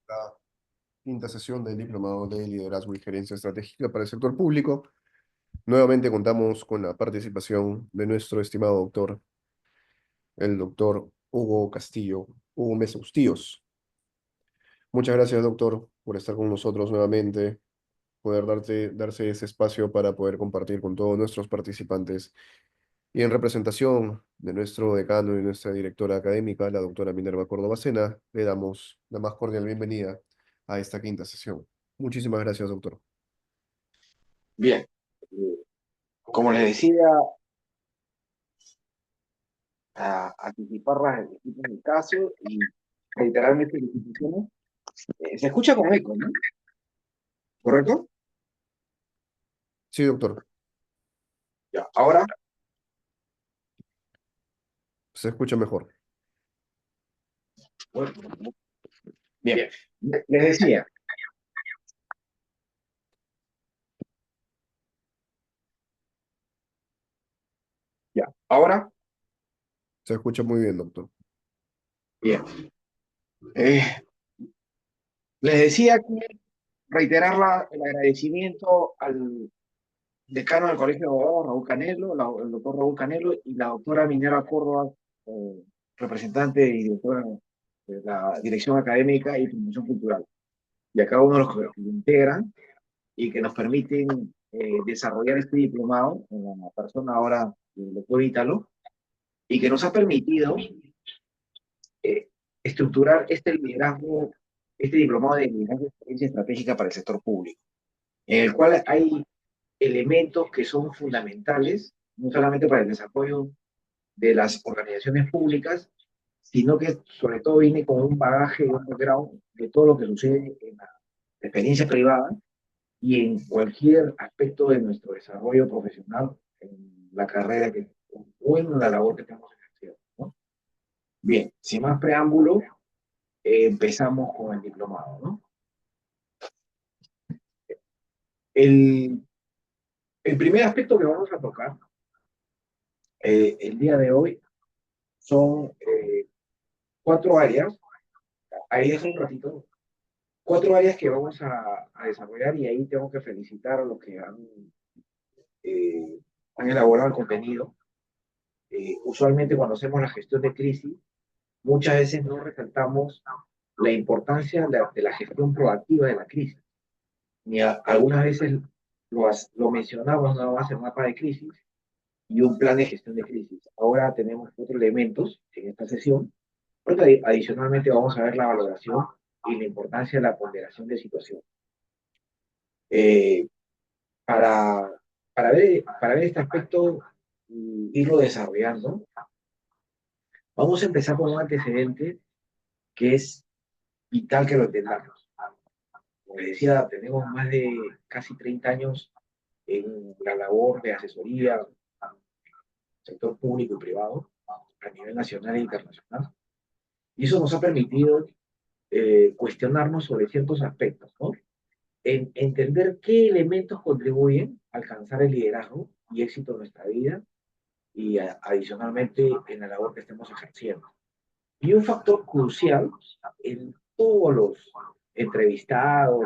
La quinta sesión del Diplomado de Liderazgo y Gerencia Estratégica para el Sector Público. Nuevamente contamos con la participación de nuestro estimado doctor, el doctor Hugo Castillo, Hugo Mesa Ustíos. Muchas gracias, doctor, por estar con nosotros nuevamente, poder darse ese espacio para poder compartir con todos nuestros participantes. Y en representación de nuestro decano y nuestra directora académica, la doctora Minerva Córdoba Sena, le damos la más cordial bienvenida a esta quinta sesión. Muchísimas gracias, doctor. Bien, como les decía, anticipar las distintas del caso y reiterar mis felicitaciones. Se escucha con eco, ¿no? ¿Correcto? Sí, doctor, Ya, ahora, se escucha mejor. bueno, bien, les decía, ya, ahora, Se escucha muy bien, doctor. bien. Eh, Les decía que reiterar el agradecimiento al decano del Colegio de Abogados, Raúl Canelo, el doctor Raúl Canelo y la doctora Minera Córdoba, eh, representante y directora de la Dirección Académica y Promoción Cultural, y a cada uno de los que lo integran y que nos permiten desarrollar este diplomado en la persona ahora del doctor Ítalo y que nos ha permitido eh, estructurar este liderazgo, este diplomado de liderazgo de experiencia estratégica para el sector público, en el cual hay elementos que son fundamentales, no solamente para el desarrollo de las organizaciones públicas, sino que sobre todo viene con un bagaje y un background de todo lo que sucede en la experiencia privada y en cualquier aspecto de nuestro desarrollo profesional, en la carrera que, o en la labor que estamos ejerciendo, ¿no? Bien, sin más preámbulo, empezamos con el diplomado, ¿no? El, el primer aspecto que vamos a tocar el día de hoy son cuatro áreas, ahí es un ratito, cuatro áreas que vamos a desarrollar y ahí tengo que felicitar a los que han elaborado el contenido. Usualmente cuando hacemos la gestión de crisis, muchas veces no resaltamos la importancia de la gestión proactiva de la crisis. Algunas veces lo mencionamos nada más en mapa de crisis y un plan de gestión de crisis. Ahora tenemos otros elementos en esta sesión, porque adicionalmente vamos a ver la valoración y la importancia de la ponderación de situación. Eh, para, para ver este aspecto y irlo desarrollando, vamos a empezar con un antecedente que es vital que lo entendamos. Como les decía, tenemos más de casi 30 años en la labor de asesoría, sector público y privado, a nivel nacional e internacional. Y eso nos ha permitido cuestionarnos sobre ciertos aspectos, ¿no? Entender qué elementos contribuyen a alcanzar el liderazgo y éxito en nuestra vida y adicionalmente en la labor que estemos ejerciendo. Y un factor crucial en todos los entrevistados,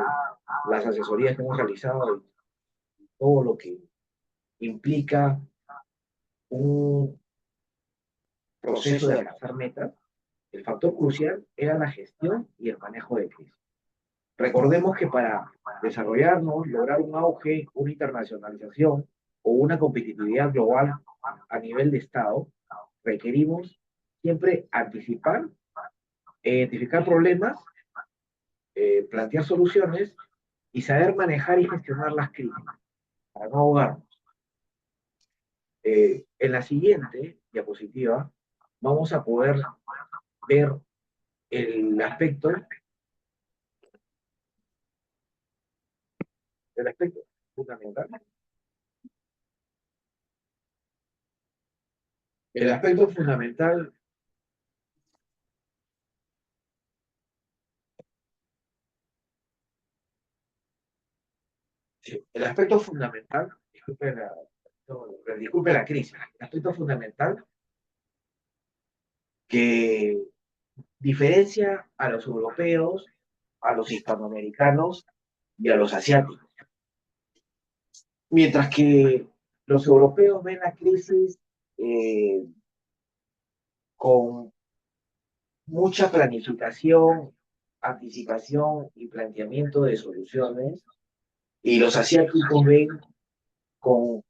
las asesorías que hemos realizado, todo lo que implica un proceso de alcanzar metas, el factor crucial era la gestión y el manejo de crisis. Recordemos que para desarrollarnos, lograr un auge, una internacionalización o una competitividad global a nivel de Estado, requerimos siempre anticipar, identificar problemas, plantear soluciones y saber manejar y gestionar las crisis para no ahogarnos. En la siguiente diapositiva vamos a poder ver el aspecto fundamental. El aspecto fundamental, sí, el aspecto fundamental, disculpe la crisis, el aspecto fundamental que diferencia a los europeos a los hispanoamericanos y a los asiáticos. Mientras que los europeos ven la crisis eh, con mucha planificación, anticipación y planteamiento de soluciones, y los asiáticos ven con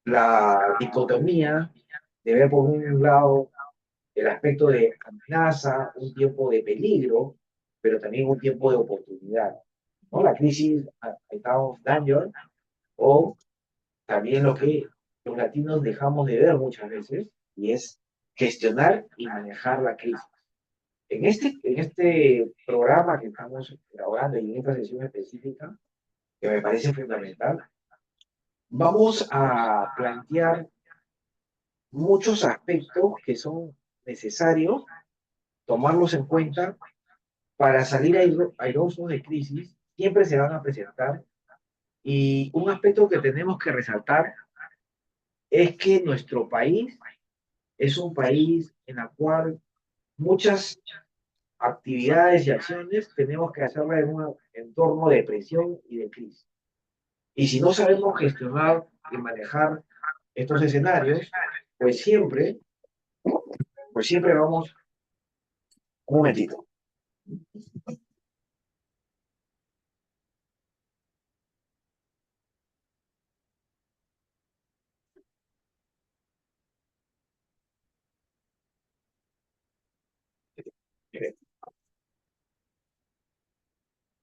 la dicotomía de ver por un lado el aspecto de amenaza, un tiempo de peligro, pero también un tiempo de oportunidad, ¿no? La crisis a time of danger, o también lo que los latinos dejamos de ver muchas veces, y es gestionar y manejar la crisis. En este programa que estamos grabando y en esta sesión específica, que me parece fundamental, vamos a plantear muchos aspectos que son necesarios tomarlos en cuenta para salir airosos de crisis. Siempre se van a presentar, y un aspecto que tenemos que resaltar es que nuestro país es un país en el cual muchas actividades y acciones tenemos que hacerlas en un entorno de presión y de crisis. Y si no sabemos gestionar y manejar estos escenarios, pues siempre, pues siempre vamos, un momentito.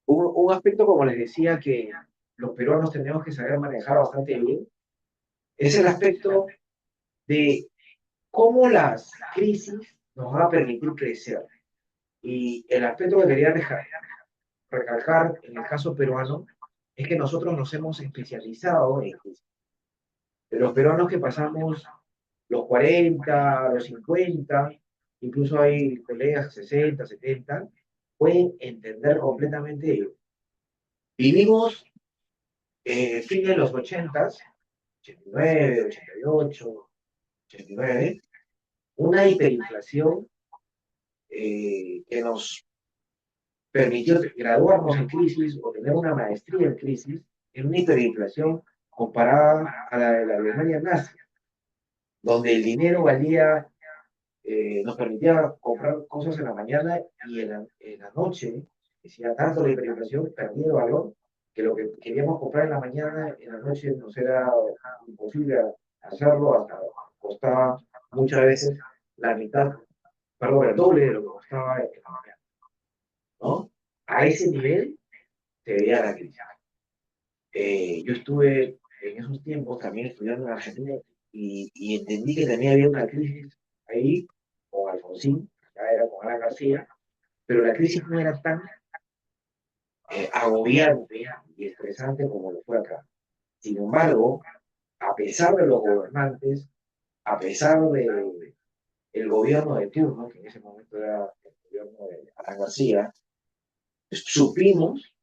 Un aspecto, como les decía, que los peruanos tenemos que saber manejar bastante bien, es el aspecto de cómo las crisis nos van a permitir crecer. Y el aspecto que quería recalcar en el caso peruano es que nosotros nos hemos especializado en crisis. De los peruanos que pasamos los 40, los 50, incluso hay colegas 60, 70, pueden entender completamente ello. Vivimos fin de los 80, 89, 88, 89, una hiperinflación que nos permitió graduarnos en crisis o tener una maestría en crisis, en una hiperinflación comparada a la de la Alemania nazi, donde el dinero valía, nos permitía comprar cosas en la mañana, y en la noche, decía tanto la hiperinflación, perdía el valor, que lo que queríamos comprar en la mañana, en la noche nos era imposible hacerlo, hasta costaba muchas veces la mitad, perdón, el doble de lo que costaba en la mañana, ¿no? A ese nivel se veía la crisis. Yo estuve en esos tiempos también estudiando en Argentina, y entendí que tenía había una crisis ahí con Alfonsín, ya era con Alan García, pero la crisis no era tan agobiante y estresante como lo fue acá. Sin embargo, a pesar de los gobernantes, a pesar de el gobierno de turno, que en ese momento era el gobierno de Alan García, supimos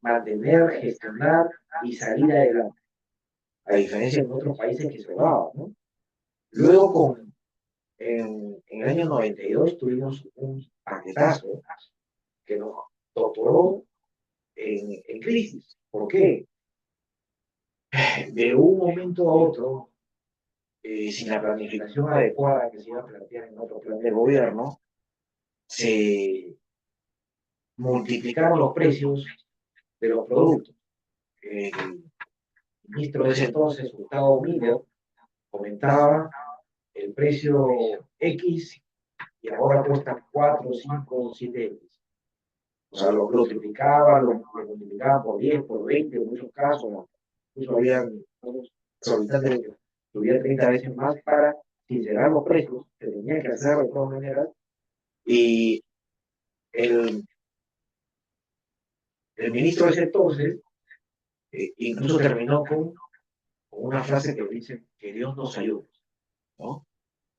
mantener, gestionar y salir adelante, a diferencia de otros países que se robaban, ¿no? Luego, en el año 92, tuvimos un paquetazo que nos torturó en crisis. ¿Por qué? De un momento a otro, sin la planificación adecuada que se iba a plantear en otro plan de gobierno, se multiplicaron los precios de los productos. El ministro de ese entonces, Gustavo Miller, comentaba el precio X y ahora cuesta 4, 5, 7 X. O sea, lo triplicaban, lo multiplicaban por 10, por 20, en muchos casos, ¿no? Incluso habían solicitantes que subían 30 veces más para sincerar los precios, se tenía que hacer de todas maneras. Y el, el ministro de ese entonces incluso terminó con una frase que dice que Dios nos ayude, ¿no?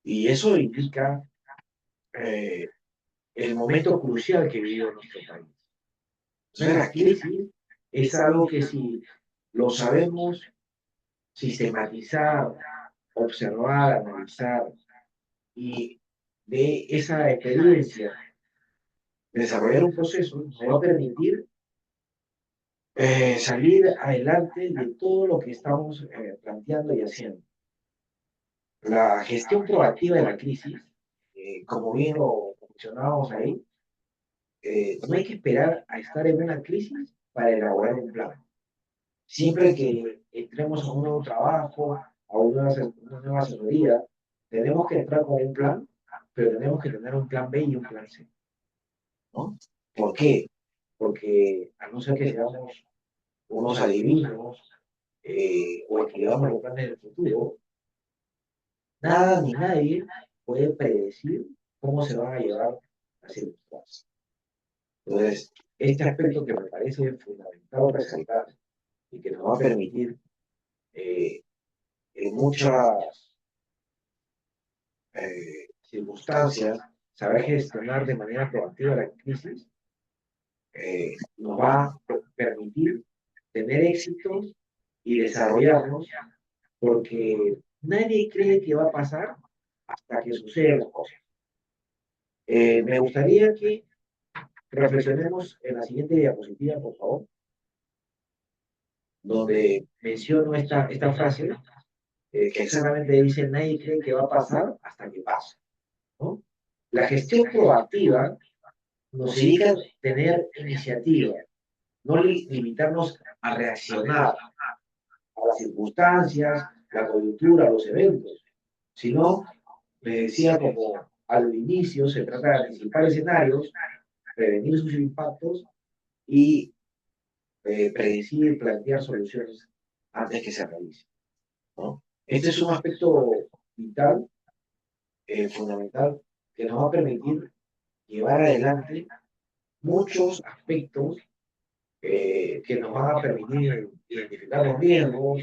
Y eso indica eh, el momento crucial que vivió nuestro país. Entonces, la crisis es algo que, si lo sabemos sistematizar, observar, analizar, y de esa experiencia desarrollar un proceso nos va a permitir salir adelante de todo lo que estamos planteando y haciendo. La gestión proactiva de la crisis, como bien lo mencionábamos ahí, no hay que esperar a estar en una crisis para elaborar un plan. Siempre que entremos a un nuevo trabajo, a una nueva asesoría, tenemos que entrar con un plan, pero tenemos que tener un plan B y un plan C, ¿no? ¿Por qué? Porque a no ser que seamos unos adivinos o escribamos los planes del futuro, nada ni nadie puede predecir cómo se van a llevar las circunstancias. Entonces, este aspecto que me parece fundamental resaltar y que nos va a permitir eh, en muchas circunstancias saber gestionar de manera proactiva la crisis, nos va a permitir tener éxitos y desarrollarnos porque nadie cree que va a pasar hasta que suceden las cosas. Me gustaría que reflexionemos en la siguiente diapositiva, por favor, donde menciono esta frase que exactamente dice, nadie cree que va a pasar hasta que pase, ¿no? La gestión proactiva nos indica tener iniciativa, no limitarnos a reaccionar a las circunstancias, la coyuntura, los eventos, sino, me decía como al inicio, se trata de anticipar escenarios, prevenir sus impactos y predecir, plantear soluciones antes que se realicen, ¿no? Este es un aspecto vital, fundamental, que nos va a permitir llevar adelante muchos aspectos que nos van a permitir identificar los riesgos,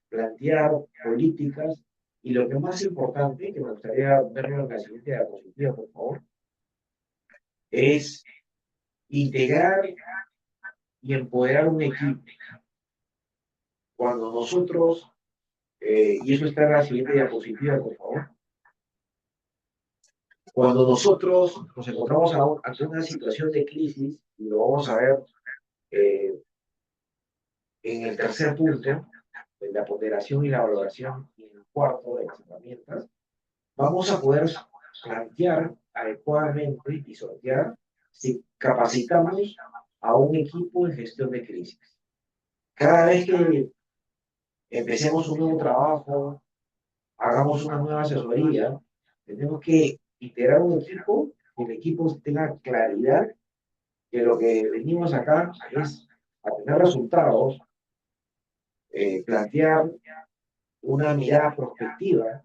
plantear políticas y lo que más importante, que me gustaría verlo en la siguiente diapositiva, por favor, es integrar y empoderar un equipo. Cuando nosotros, y eso está en la siguiente diapositiva, por favor, cuando nosotros nos encontramos ante una situación de crisis, y lo vamos a ver eh, en el tercer punto, en la ponderación y la valoración, y en el cuarto de las herramientas, vamos a poder plantear adecuadamente y sortear si capacitamos a un equipo en gestión de crisis. Cada vez que empecemos un nuevo trabajo, hagamos una nueva asesoría, tenemos que integrar un equipo, que el equipo tenga claridad que lo que venimos acá es a tener resultados, plantear una mirada prospectiva,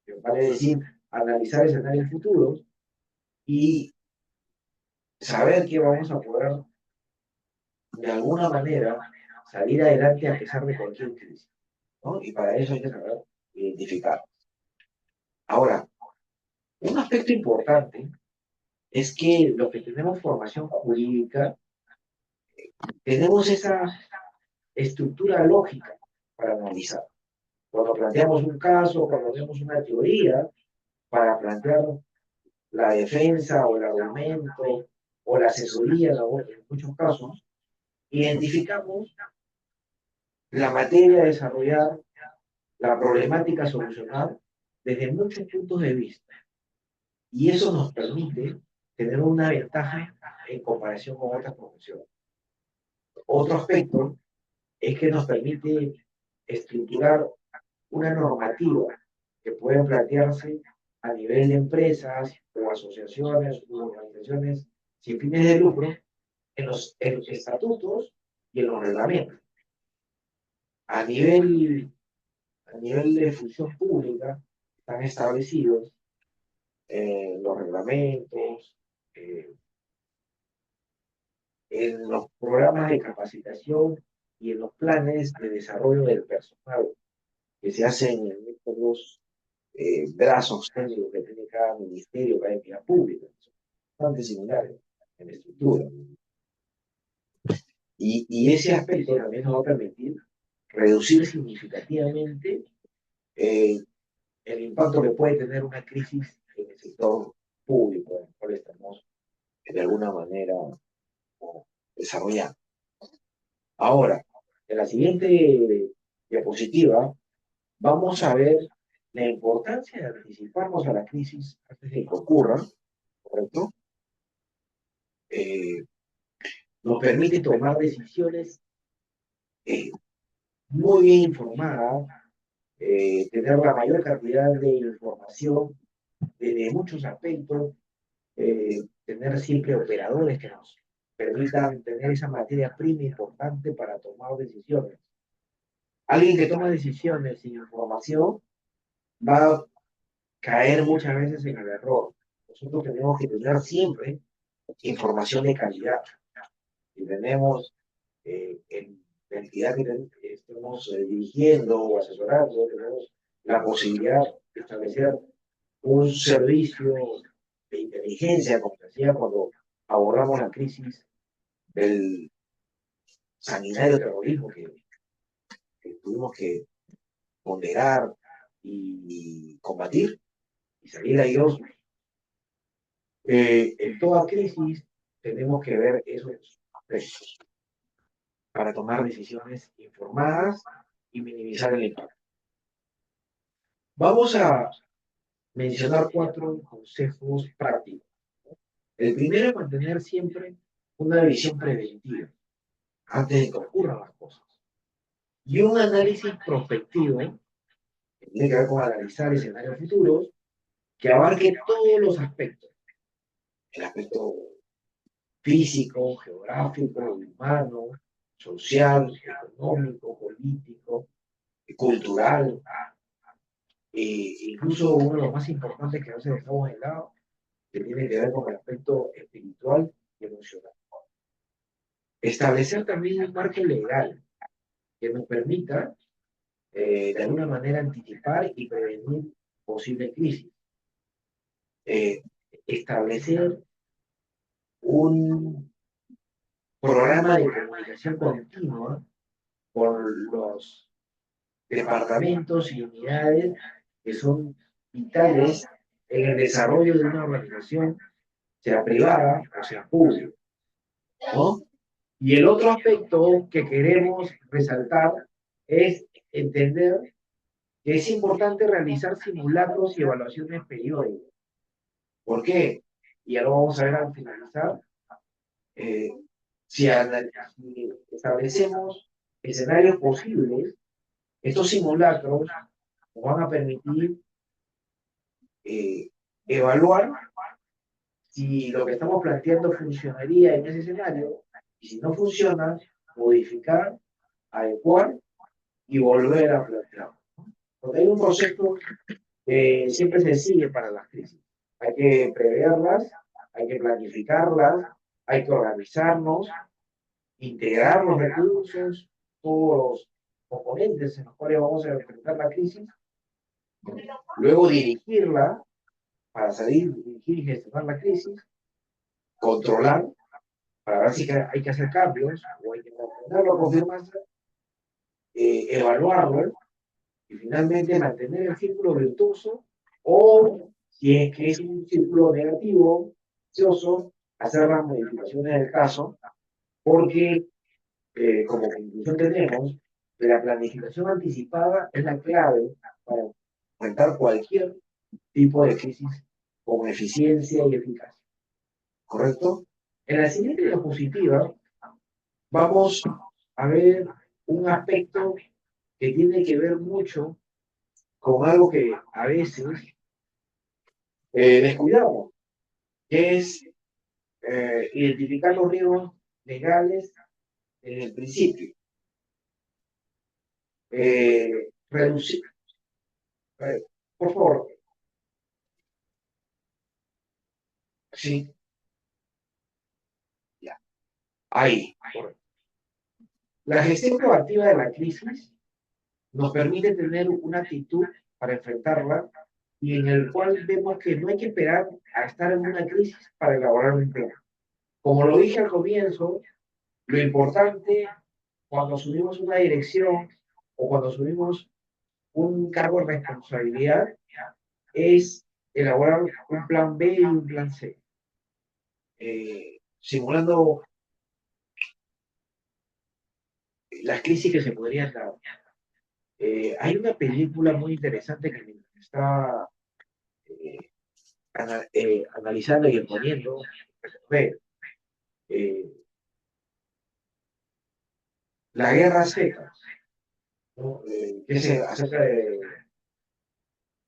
que vale decir, analizar escenarios futuros y saber que vamos a poder de alguna manera salir adelante a pesar de cualquier crisis, ¿no? Y para eso hay que saber identificar. Ahora, un aspecto importante es que los que tenemos formación jurídica, tenemos esa estructura lógica para analizar. Cuando planteamos un caso, cuando vemos una teoría, para plantear la defensa o el argumento o la asesoría en muchos casos, identificamos la materia a desarrollar, la problemática a solucionar desde muchos puntos de vista. Y eso nos permite tener una ventaja en comparación con otras profesiones. Otro aspecto es que nos permite estructurar una normativa que puede plantearse a nivel de empresas o asociaciones u organizaciones sin fines de lucro en los estatutos y en los reglamentos. A nivel, a nivel de función pública están establecidos los reglamentos, eh, en los programas de capacitación y en los planes de desarrollo del personal que se hacen en estos brazos técnicos que tiene cada ministerio, cada entidad pública. Son bastante similares en estructura. Y ese aspecto también nos va a permitir reducir significativamente eh, el impacto que puede tener una crisis en el sector público en el cual estamos de alguna manera desarrollar. Ahora, en la siguiente diapositiva vamos a ver la importancia de anticiparnos a la crisis antes de que ocurra, ¿correcto? Eh, Nos permite tomar decisiones eh, muy bien informadas, tener la mayor cantidad de información de muchos aspectos, tener siempre operadores que nos permitan tener esa materia prima importante para tomar decisiones. Alguien que toma decisiones sin información va a caer muchas veces en el error. Nosotros tenemos que tener siempre información de calidad. Si tenemos en la entidad que estemos dirigiendo o asesorando, tenemos la posibilidad de establecer un servicio de inteligencia, como decía cuando abordamos la crisis del sanguinario terrorismo que tuvimos que ponderar y combatir y salir airosos. En toda crisis tenemos que ver esos aspectos para tomar decisiones informadas y minimizar el impacto. Vamos a mencionar 4 consejos prácticos. El primero es mantener siempre una visión preventiva antes de que ocurran las cosas. Y un análisis prospectivo, que tiene que ver con analizar escenarios futuros, que abarque todos los aspectos. El aspecto físico, geográfico, humano, social, económico, político, cultural, incluso uno de los más importantes que a veces dejamos de lado, que tiene que ver con el aspecto espiritual y emocional. Establecer también un marco legal que nos permita, de alguna manera, anticipar y prevenir posibles crisis. Establecer un programa de comunicación continua con los departamentos y unidades que son vitales en el desarrollo de una organización, sea privada o sea pública, ¿no? Y el otro aspecto que queremos resaltar es entender que es importante realizar simulacros y evaluaciones periódicas. ¿Por qué? Y ya lo vamos a ver al finalizar. Eh, si establecemos escenarios posibles, estos simulacros nos van a permitir eh, evaluar si lo que estamos planteando funcionaría en ese escenario y si no funciona, modificar, adecuar y volver a plantear. Porque hay un proceso que siempre se sigue para las crisis. Hay que preverlas, hay que planificarlas, hay que organizarnos, integrar los recursos, todos los componentes en los cuales vamos a enfrentar la crisis, luego dirigirla para salir, dirigir y gestionar la crisis, controlar para ver si hay que hacer cambios o hay que mantenerlo, confirmarse, evaluarlo y finalmente mantener el círculo virtuoso o si es que es un círculo negativo, vicioso, hacer las modificaciones del caso porque como conclusión tenemos que la planificación anticipada es la clave para enfrentar cualquier tipo de crisis con eficiencia y eficacia. ¿Correcto? En la siguiente diapositiva vamos a ver un aspecto que tiene que ver mucho con algo que a veces descuidamos, que es identificar los riesgos legales en el principio. Reducir, por favor, sí, ya, ahí. La gestión proactiva de la crisis nos permite tener una actitud para enfrentarla y en el cual vemos que no hay que esperar a estar en una crisis para elaborar un plan. Como lo dije al comienzo, lo importante cuando asumimos una dirección o cuando asumimos un cargo de responsabilidad es elaborar un plan B y un plan C. simulando las crisis que se podrían dar. Hay una película muy interesante que me está eh, analizando y exponiendo, ver, eh, la guerra seca, ¿no? Que es acerca de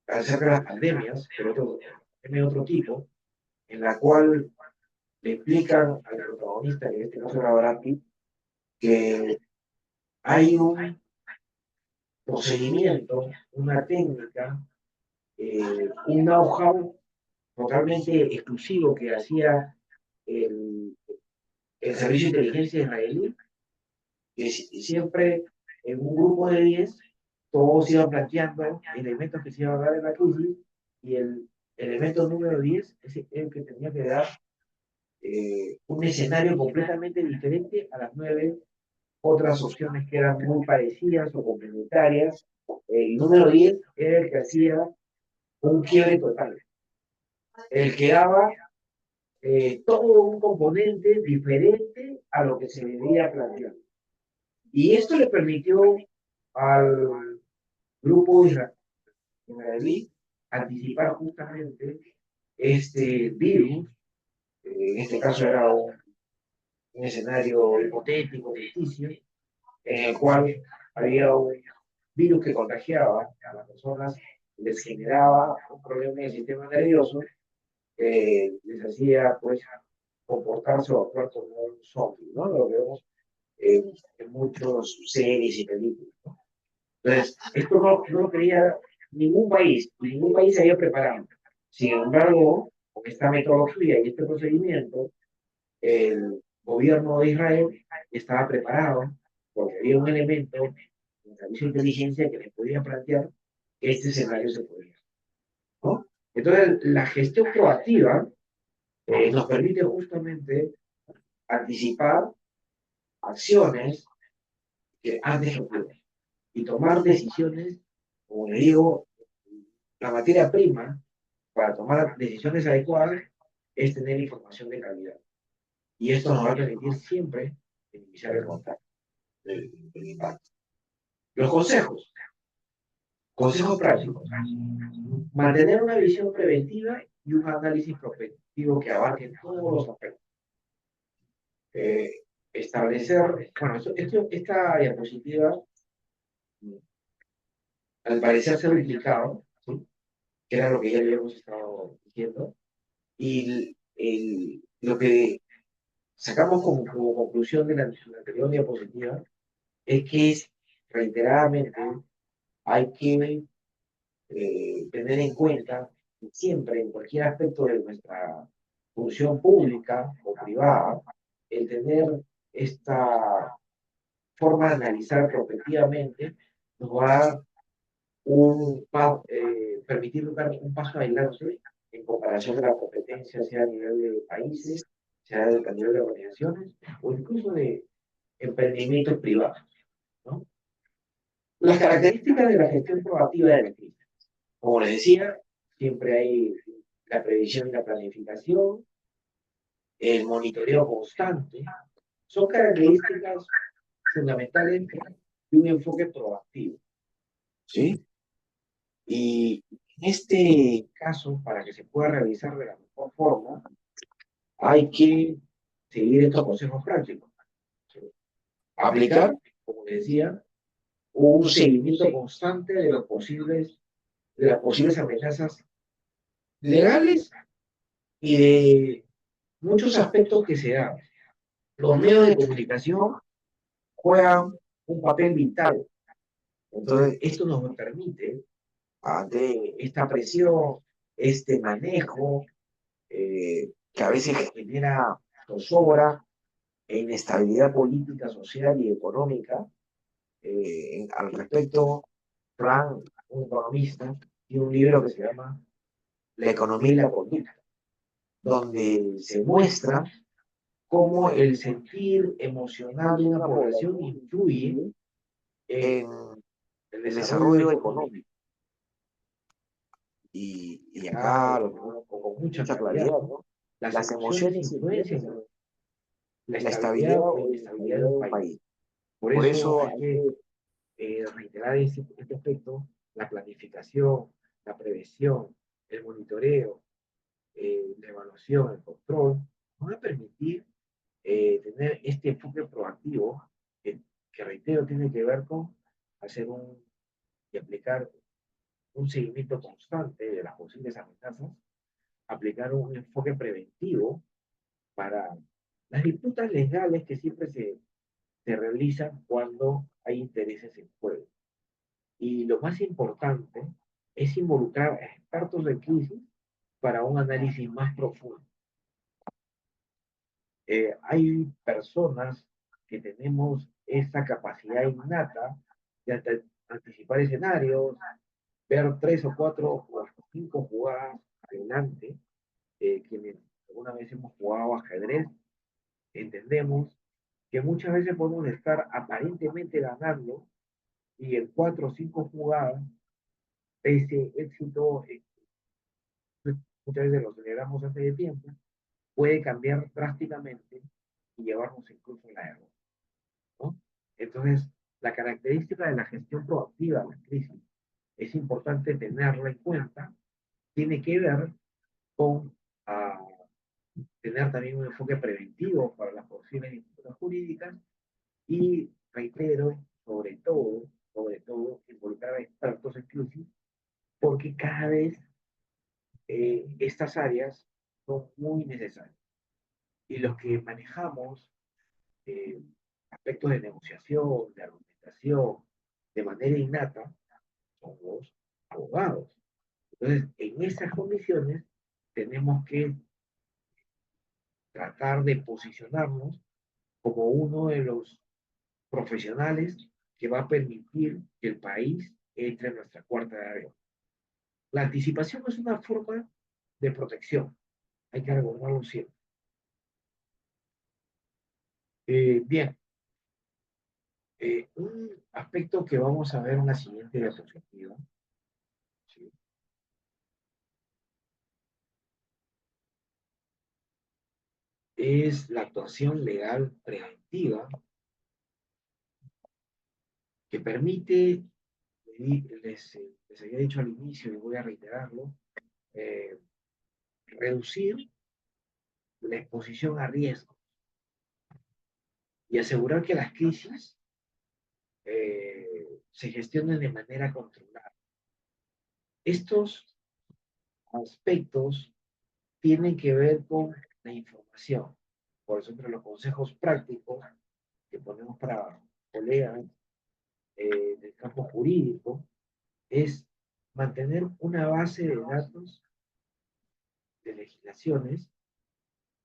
las pandemias, pero de otro tipo, en la cual le explican al protagonista, que en este caso era Brad Pitt, que hay un procedimiento, una técnica, un know-how totalmente exclusivo que hacía el, el servicio de inteligencia israelí, que siempre en un grupo de 10 todos iban planteando elementos que se iban a dar en la crisis, y el elemento número 10 es el que tenía que dar un escenario completamente diferente a las 9 otras opciones que eran muy parecidas o complementarias. El número 10 era el que hacía un quiebre total, el que daba todo un componente diferente a lo que se venía planteando. Y esto le permitió al grupo israelí anticipar justamente este virus. En este caso era un escenario hipotético, ficticio, en el cual había un virus que contagiaba a las personas, les generaba un problema en el sistema nervioso, les hacía pues comportarse o actuar como un zombie, ¿no? Lo que vemos en muchas series y películas, ¿no? Entonces, esto no lo quería ningún país se había preparado. Sin embargo, con esta metodología y este procedimiento, el gobierno de Israel estaba preparado porque había un elemento en servicio de inteligencia que le podía plantear que este escenario se podía, ¿no? Entonces, la gestión proactiva nos permite justamente anticipar acciones que antes ocurren y tomar decisiones, como le digo, la materia prima para tomar decisiones adecuadas es tener información de calidad. Y esto nos va a permitir siempre minimizar el contacto, el impacto. Los consejos prácticos. Mantener una visión preventiva y un análisis prospectivo que abarque todos los aspectos. Eh, Establecer, bueno, esta diapositiva, al parecer se ha duplicado, ¿sí? Que era lo que ya habíamos estado diciendo, y lo que sacamos como conclusión de la anterior diapositiva es que reiteradamente hay que tener en cuenta que siempre, en cualquier aspecto de nuestra función pública o privada, el tener esta forma de analizar prospectivamente nos va a permitir dar un paso adelante en comparación de la competencia, sea a nivel de países, sea a nivel de organizaciones o incluso de emprendimientos privados, ¿no? Las características de la gestión proactiva de la crisis. Como les decía, siempre hay la previsión y la planificación, el monitoreo constante, son características fundamentales de un enfoque proactivo, ¿sí? Y en este caso, para que se pueda realizar de la mejor forma, hay que seguir estos consejos prácticos, ¿sí? Aplicar, como les decía, un seguimiento constante de las posibles amenazas legales y de muchos aspectos que se dan. Los medios de comunicación juegan un papel vital. Entonces, esto nos permite, ante esta presión, este manejo, que a veces genera zozobra e inestabilidad política, social y económica, al respecto, Frank, un economista, tiene un libro que se llama La economía y la política, donde se muestra cómo el sentir emocional de una población influye en el desarrollo económico. Y acá lo pongo con mucha claridad, ¿no? Las emociones influencian la estabilidad o inestabilidad de un país. Por eso hay que reiterar este aspecto, la planificación, la prevención, el monitoreo, la evaluación, el control, nos va a permitir tener este enfoque proactivo que, reitero, tiene que ver con hacer y aplicar un seguimiento constante de las posibles amenazas, aplicar un enfoque preventivo para las disputas legales que siempre se realizan cuando hay intereses en juego. Y lo más importante es involucrar a expertos de crisis para un análisis más profundo. Hay personas que tenemos esa capacidad innata de anticipar escenarios, ver 3 o 4 o hasta 5 jugadas adelante. Quienes alguna vez hemos jugado ajedrez, entendemos que muchas veces podemos estar aparentemente ganando y en 4 o 5 jugadas, ese éxito, muchas veces lo celebramos antes de tiempo, puede cambiar drásticamente y llevarnos incluso a la error, ¿no? Entonces, la característica de la gestión proactiva de la crisis es importante tenerla en cuenta, tiene que ver con tener también un enfoque preventivo para las posibles disputas jurídicas y, reitero, sobre todo, involucrar a expertos en crisis, porque cada vez estas áreas son muy necesarias. Y los que manejamos eh, aspectos de negociación, de argumentación, de manera innata, son los abogados. Entonces, en esas condiciones tenemos que tratar de posicionarnos como uno de los profesionales que va a permitir que el país entre en nuestra cuarta área. La anticipación es una forma de protección, hay que recordarlo siempre. Bien, un aspecto que vamos a ver en la siguiente diapositiva, ¿sí? Es la actuación legal preventiva que permite, les había dicho al inicio y voy a reiterarlo, eh, reducir la exposición a riesgo y asegurar que las crisis se gestionen de manera controlada. Estos aspectos tienen que ver con la información. Por ejemplo, los consejos prácticos que ponemos para colegas del campo jurídico es mantener una base de datos de legislaciones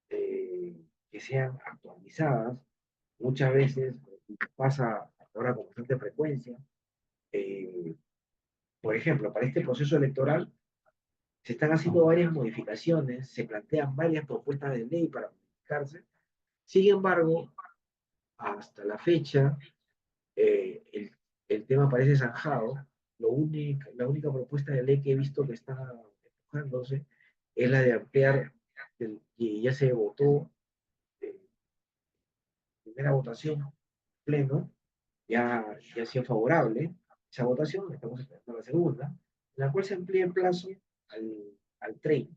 que sean actualizadas. Muchas veces pasa ahora con bastante frecuencia. eh, por ejemplo, para este proceso electoral se están haciendo varias modificaciones, se plantean varias propuestas de ley para modificarse. Sin embargo, hasta la fecha, el tema parece zanjado. La única propuesta de ley que he visto que está empujándose es la de ampliar, que ya se votó, primera votación, pleno, ya ha sido favorable esa votación, estamos esperando la segunda, en la cual se amplía el plazo al 30.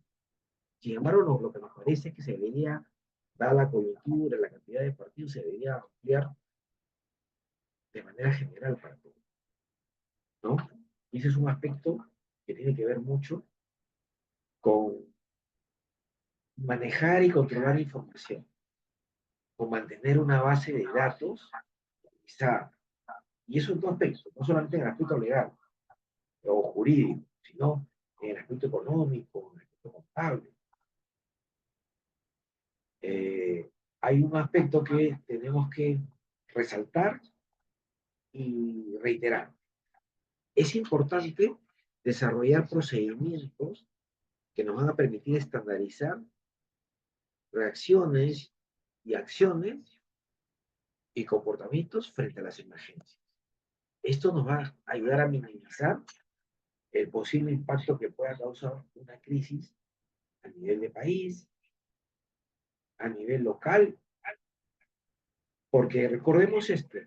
Sin embargo, lo que nos parece es que se debería, dada la coyuntura, la cantidad de partidos, se debería ampliar de manera general para todos, ¿no? Y ese es un aspecto que tiene que ver mucho con manejar y controlar información, con mantener una base de datos organizada. Y eso en todo aspecto, no solamente en el aspecto legal o jurídico, sino en el aspecto económico, en el aspecto contable. Hay un aspecto que tenemos que resaltar y reiterar. Es importante desarrollar procedimientos que nos van a permitir estandarizar reacciones y acciones y comportamientos frente a las emergencias. Esto nos va a ayudar a minimizar el posible impacto que pueda causar una crisis a nivel de país, a nivel local, porque recordemos esto,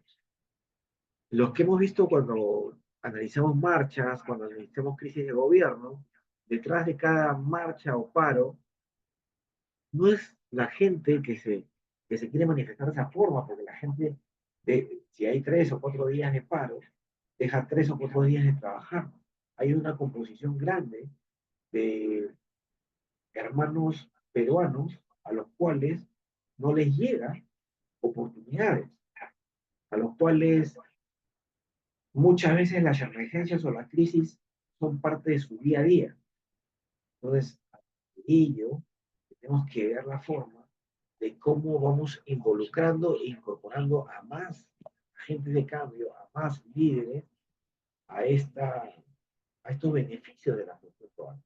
los que hemos visto cuando analizamos marchas, cuando analizamos crisis de gobierno, detrás de cada marcha o paro, no es la gente que se quiere manifestar de esa forma, porque la gente, si hay 3 o 4 días de paro, deja 3 o 4 días de trabajar. Hay una composición grande de hermanos peruanos a los cuales no les llegan oportunidades, a los cuales muchas veces las emergencias o las crisis son parte de su día a día. Entonces, ello tenemos que ver la forma de cómo vamos involucrando e incorporando a más gente de cambio, a más líderes, a estos beneficios de la gestión proactiva.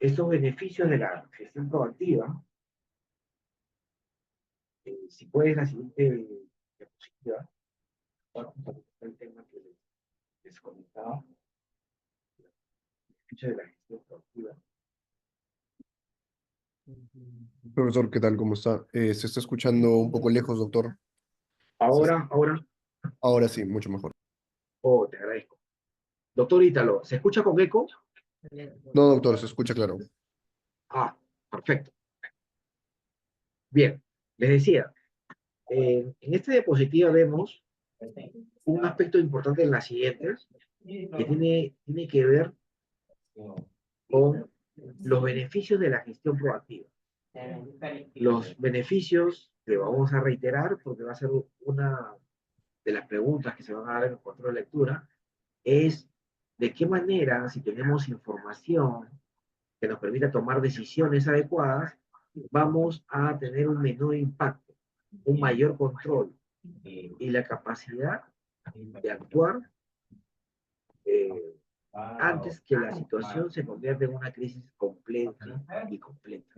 Estos beneficios de la gestión proactiva, si puedes la siguiente diapositiva, bueno, el tema que les comentaba, beneficios de la gestión proactiva. Profesor, ¿qué tal? ¿Cómo está? Se está escuchando un poco lejos, doctor. Se- Ahora, Ahora sí, mucho mejor. oh, te agradezco. Doctor Ítalo, ¿se escucha con eco? No, doctor, se escucha claro. Ah, perfecto. Bien, les decía, en esta diapositiva vemos un aspecto importante en las siguientes, que tiene que ver con los beneficios de la gestión proactiva. Los beneficios que vamos a reiterar, porque va a ser una de las preguntas que se van a dar en el control de lectura, es de qué manera, si tenemos información que nos permita tomar decisiones adecuadas, vamos a tener un menor impacto, un mayor control y la capacidad de actuar eh, antes que la situación se convierta en una crisis completa y completa.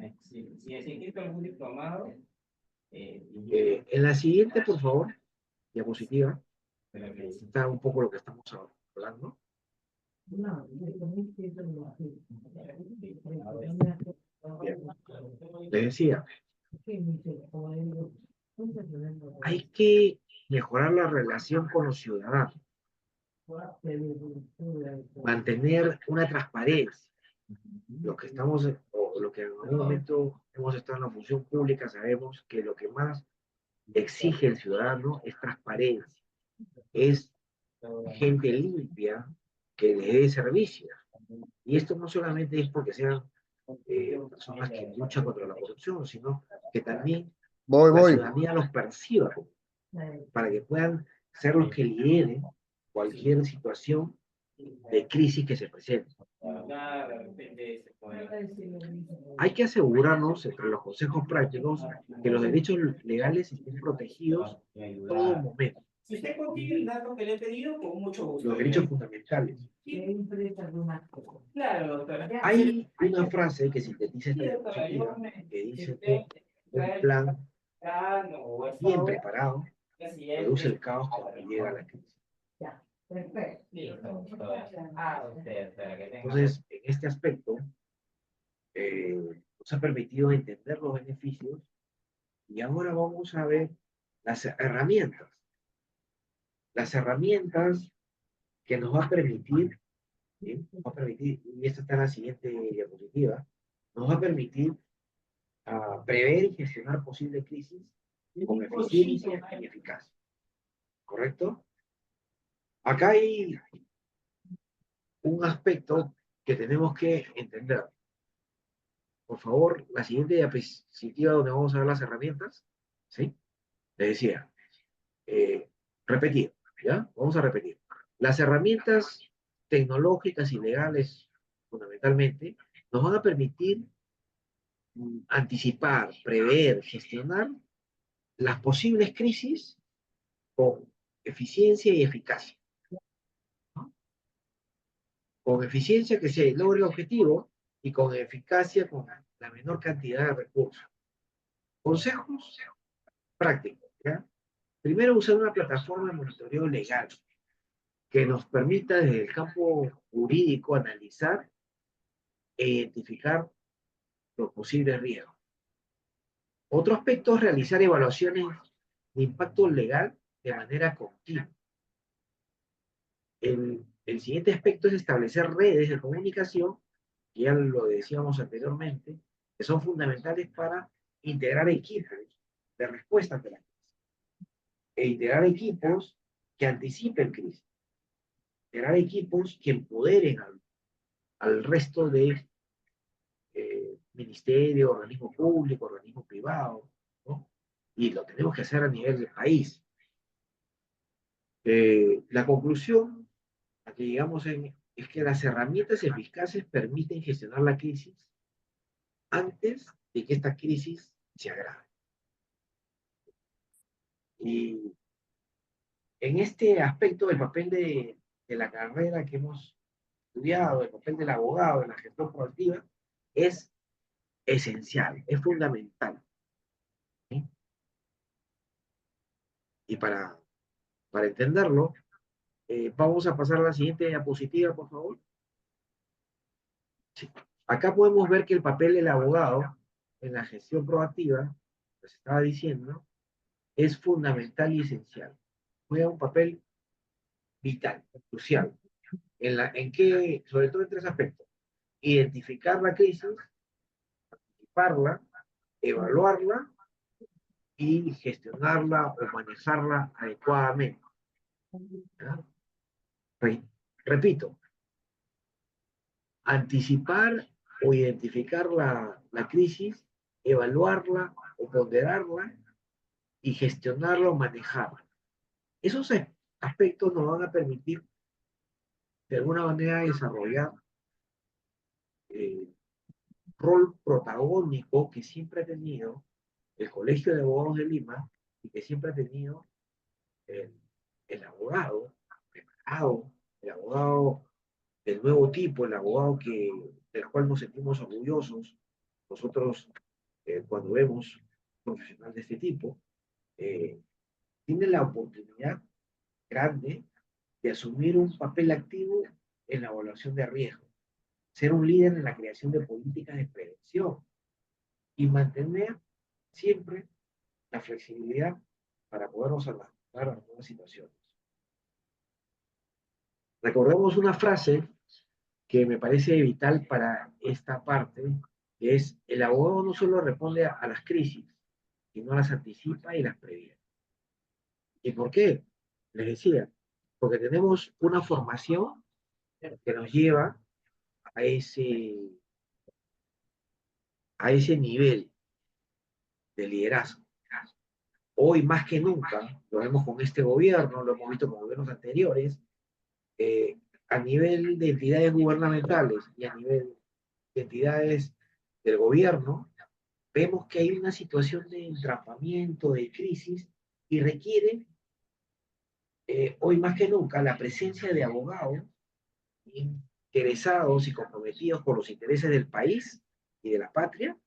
En la siguiente, por favor, diapositiva, está un poco lo que estamos hablando. Bien. Les decía, hay que mejorar la relación con los ciudadanos, mantener una transparencia. Los que estamos, o lo que en algún momento hemos estado en la función pública, sabemos que lo que más exige el ciudadano es transparencia, es gente limpia que le dé servicio. Y esto no solamente es porque sean personas que luchan contra la corrupción, sino que también Voy, la voy. ciudadanía los perciba para que puedan ser los que lideren cualquier situación de crisis que se presente. Hay que asegurarnos entre los consejos prácticos que los derechos legales estén protegidos en todo momento. Si usted consigue el dato que le he pedido, con mucho gusto. Los derechos fundamentales. Claro, doctora. Hay una frase que sintetiza esta diapositiva que dice que un plan bien preparado reduce el caos cuando llega la crisis. Entonces, en este aspecto, nos ha permitido entender los beneficios y ahora vamos a ver las herramientas. Las herramientas que nos va a permitir, ¿sí? Nos va a permitir, y esta está en la siguiente diapositiva, nos va a permitir prever y gestionar posibles crisis con eficiencia y eficacia. ¿Correcto? Acá hay un aspecto que tenemos que entender. Por favor, la siguiente diapositiva donde vamos a ver las herramientas, ¿sí? Les decía, repetir, ¿ya? Vamos a repetir. Las herramientas tecnológicas y legales, fundamentalmente, nos van a permitir anticipar, prever, gestionar las posibles crisis con eficiencia y eficacia. ¿No? Con eficiencia que se logre el objetivo y con eficacia con la menor cantidad de recursos. Consejos prácticos, ¿ya? Primero, usar una plataforma de monitoreo legal que nos permita desde el campo jurídico analizar e identificar los posibles riesgos. Otro aspecto es realizar evaluaciones de impacto legal de manera continua. El siguiente aspecto es establecer redes de comunicación, que ya lo decíamos anteriormente, que son fundamentales para integrar equipos de respuesta ante la crisis. E integrar equipos que anticipen crisis. Integrar equipos que empoderen al resto de ministerio, organismo público, organismo privado, ¿no? Y lo tenemos que hacer a nivel del país. La conclusión a que llegamos es que las herramientas eficaces permiten gestionar la crisis antes de que esta crisis se agrave. Y en este aspecto, el papel de la carrera que hemos estudiado, el papel del abogado en la gestión proactiva, es esencial, es fundamental. ¿Sí? Y para entenderlo, vamos a pasar a la siguiente diapositiva, por favor. Sí. Acá podemos ver que el papel del abogado en la gestión proactiva, les estaba diciendo, es fundamental y esencial. Juega un papel vital, crucial. ¿En qué? Sobre todo en tres aspectos. Identificar la crisis, anticiparla, evaluarla y gestionarla o manejarla adecuadamente. ¿Ya? Repito, anticipar o identificar la crisis, evaluarla o ponderarla y gestionarla o manejarla. Esos aspectos nos van a permitir de alguna manera desarrollar el rol protagónico que siempre ha tenido el Colegio de Abogados de Lima y que siempre ha tenido el, el abogado preparado, el abogado del nuevo tipo, el abogado del cual nos sentimos orgullosos. Nosotros, cuando vemos un profesional de este tipo, eh, tiene la oportunidad grande de asumir un papel activo en la evaluación de riesgo, ser un líder en la creación de políticas de prevención y mantener siempre la flexibilidad para podernos adaptar a nuevas situaciones. Recordemos una frase que me parece vital para esta parte, que es: el abogado no solo responde a las crisis, sino las anticipa y las previene. ¿Y por qué? Les decía, porque tenemos una formación que nos lleva a ese nivel de liderazgo. Hoy más que nunca, lo vemos con este gobierno, lo hemos visto con gobiernos anteriores, a nivel de entidades gubernamentales y a nivel de entidades del gobierno, vemos que hay una situación de entrampamiento, de crisis, y requiere, hoy más que nunca, la presencia de abogados interesados y comprometidos por los intereses del país y de la patria,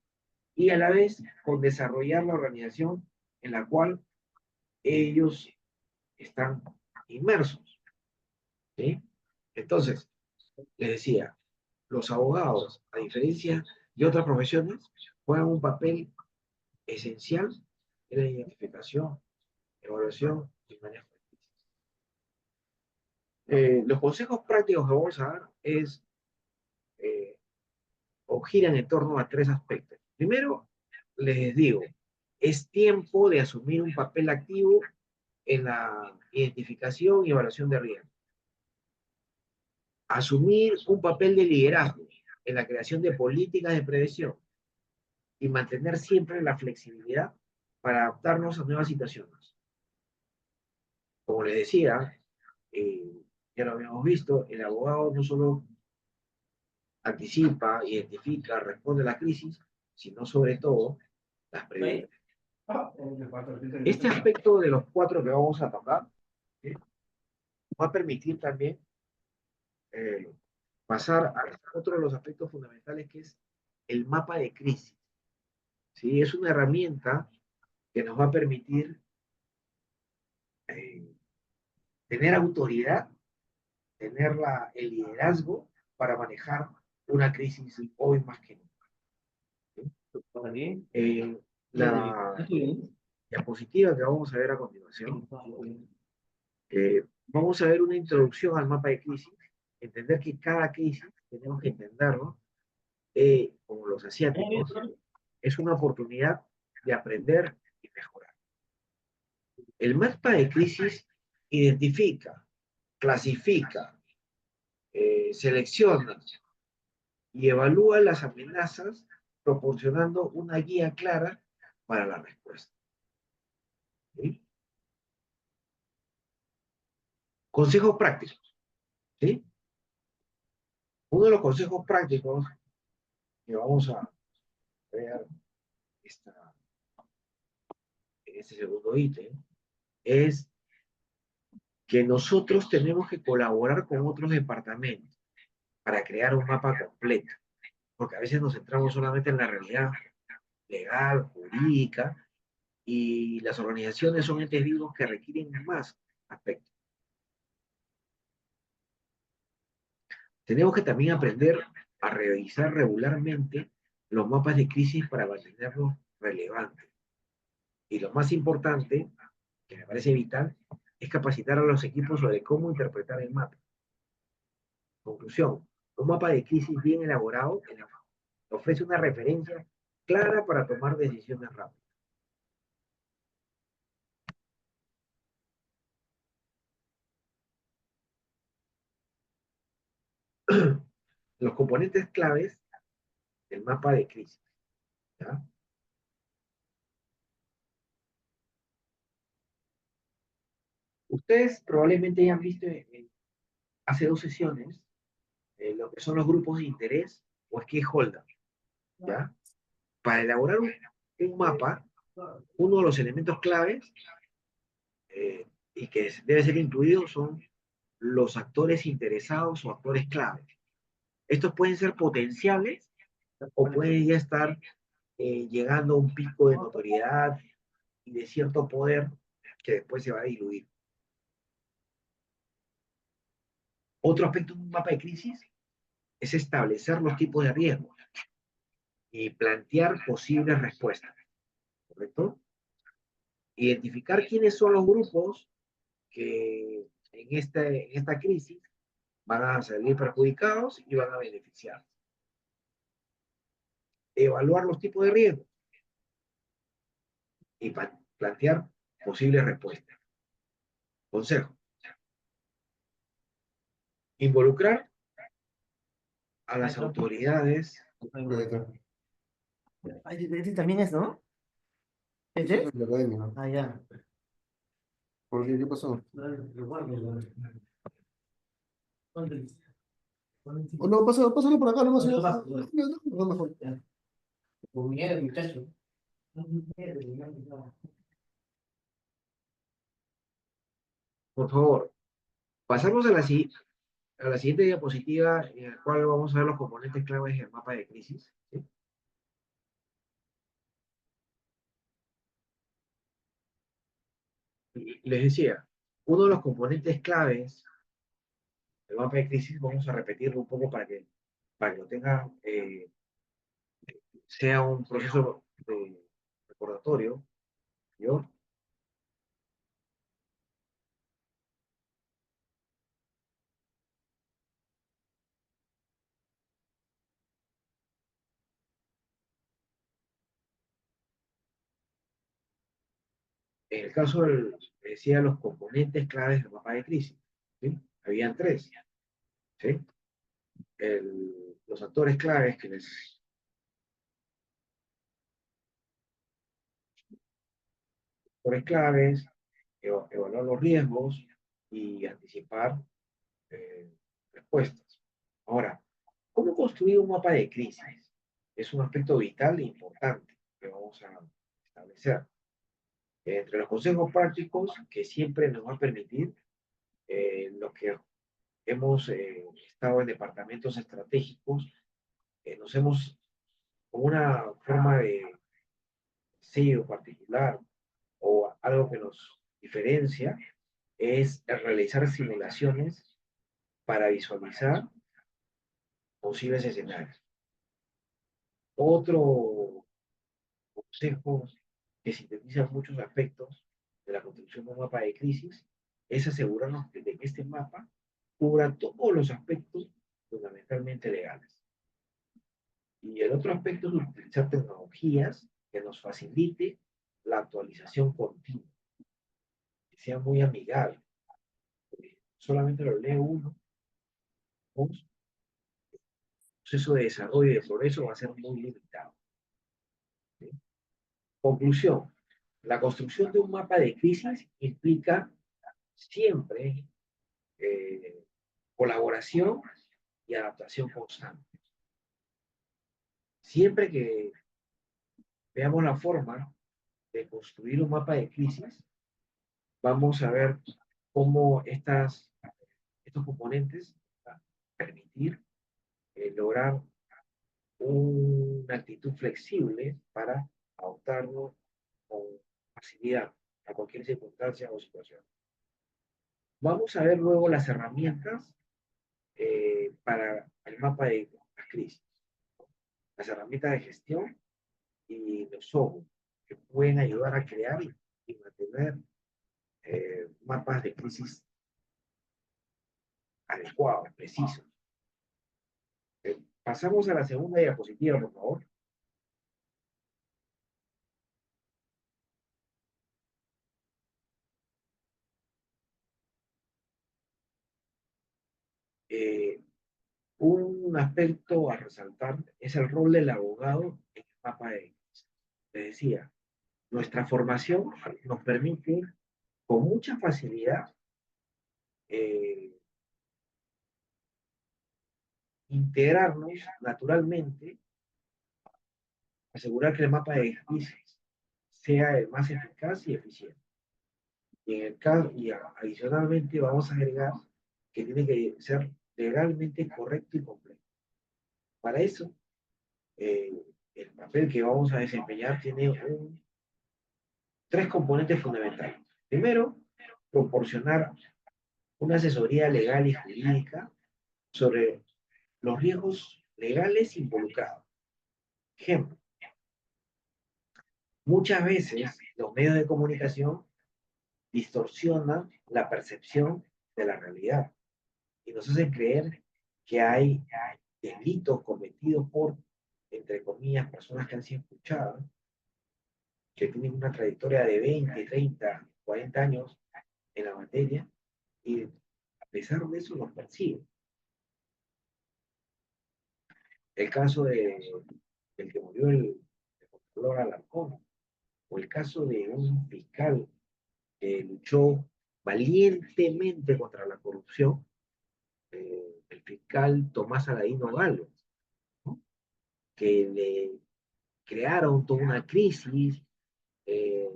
y a la vez con desarrollar la organización en la cual ellos están inmersos. ¿Sí? Entonces, les decía, los abogados, a diferencia de otras profesiones, juegan un papel esencial en la identificación, evaluación y manejo de crisis. Los consejos prácticos que vamos a dar eh, o giran en torno a tres aspectos. Primero, les digo, es tiempo de asumir un papel activo en la identificación y evaluación de riesgos. Asumir un papel de liderazgo en la creación de políticas de prevención y mantener siempre la flexibilidad para adaptarnos a nuevas situaciones. Como les decía, ya lo habíamos visto, el abogado no solo anticipa, identifica, responde a la crisis, sino sobre todo las previene. Este aspecto de los cuatro que vamos a tocar va a permitir también pasar a otro de los aspectos fundamentales, que es el mapa de crisis. ¿Sí? Es una herramienta que nos va a permitir eh, tener autoridad, tener el liderazgo para manejar una crisis hoy más que nunca. ¿Sí? La diapositiva que vamos a ver a continuación, vamos a ver una introducción al mapa de crisis, entender que cada crisis, tenemos que entenderlo, como los asiáticos, es una oportunidad de aprender y mejorar. El mapa de crisis identifica, clasifica, selecciona y evalúa las amenazas proporcionando una guía clara para la respuesta. ¿Sí? Consejos prácticos. ¿Sí? Uno de los consejos prácticos que vamos a ver en este segundo ítem es que nosotros tenemos que colaborar con otros departamentos para crear un mapa completo, porque a veces nos centramos solamente en la realidad legal, jurídica, y las organizaciones son entes vivos que requieren más aspectos. Tenemos que también aprender a revisar regularmente los mapas de crisis para mantenerlos relevantes. Y lo más importante, que me parece vital, es capacitar a los equipos sobre cómo interpretar el mapa. Conclusión, un mapa de crisis bien elaborado ofrece una referencia clara para tomar decisiones rápidas. Los componentes claves del mapa de crisis. ¿Ya? Ustedes probablemente hayan visto hace 2 sesiones lo que son los grupos de interés o stakeholders. ¿Ya? Para elaborar un mapa, uno de los elementos claves y que debe ser incluido son los actores interesados o actores claves. Estos pueden ser potenciales o pueden ya estar llegando a un pico de notoriedad y de cierto poder que después se va a diluir. Otro aspecto de un mapa de crisis es establecer los tipos de riesgos y plantear posibles respuestas, ¿correcto? Identificar quiénes son los grupos que en esta crisis van a salir perjudicados y van a beneficiar. Evaluar los tipos de riesgo y plantear posibles respuestas. Consejo. Involucrar a las autoridades. Este también es, ¿no? ¿Este? La academia. Ah, ya. ¿Por qué? ¿Qué pasó? O no, pásalo por acá nomás. Mejor. Con miedo, muchacho. Por favor, pasamos a la siguiente diapositiva en la cual vamos a ver los componentes claves del mapa de crisis. ¿Sí? Y les decía, uno de los componentes claves del mapa de crisis, vamos a repetirlo un poco para que lo tengan, sea un proceso de recordatorio. ¿Yo? En el caso decía los componentes claves del mapa de crisis. ¿Sí? Habían 3. ¿Sí? Los actores claves actores claves, evaluar los riesgos y anticipar respuestas. Ahora, ¿cómo construir un mapa de crisis? Es un aspecto vital e importante que vamos a establecer. Entre los consejos prácticos que siempre nos va a permitir los que hemos estado en departamentos estratégicos, nos hemos, con una forma de sello particular o algo que nos diferencia, es realizar simulaciones para visualizar posibles escenarios. Otro consejo que sintetizan muchos aspectos de la construcción de un mapa de crisis, es asegurarnos de que este mapa cubra todos los aspectos fundamentalmente legales. Y el otro aspecto es utilizar tecnologías que nos facilite la actualización continua, que sea muy amigable. Solamente lo lee uno, el proceso de desarrollo y de progreso va a ser muy limitado. ¿Sí? Conclusión, la construcción de un mapa de crisis implica siempre eh, colaboración y adaptación constante. Siempre que veamos la forma de construir un mapa de crisis, vamos a ver cómo estos componentes van a permitir lograr una actitud flexible para adoptarlo con facilidad a cualquier circunstancia o situación. Vamos a ver luego las herramientas para el mapa de las crisis, las herramientas de gestión y los software que pueden ayudar a crear y mantener mapas de crisis adecuados, precisos. Pasamos a la segunda diapositiva, por favor. Eh, un aspecto a resaltar es el rol del abogado en el mapa de crisis. Les decía, nuestra formación nos permite con mucha facilidad eh, integrarnos naturalmente, asegurar que el mapa de crisis sea el más eficaz y eficiente. Y, en el caso, y adicionalmente vamos a agregar que tiene que ser legalmente correcto y completo. Para eso, eh, el papel que vamos a desempeñar tiene tres componentes fundamentales. Primero, proporcionar una asesoría legal y jurídica sobre los riesgos legales involucrados. Ejemplo, muchas veces los medios de comunicación distorsionan la percepción de la realidad y nos hacen creer que hay delitos cometidos por, entre comillas, personas que han sido escuchadas, que tienen una trayectoria de 20, 30, 40 años en la materia, y a pesar de eso los persiguen. El caso del que murió el Contralor Alarcón, o el caso de un fiscal que luchó valientemente contra la corrupción, el fiscal Tomás Aladino Galo, ¿no? Que le crearon toda una crisis, eh,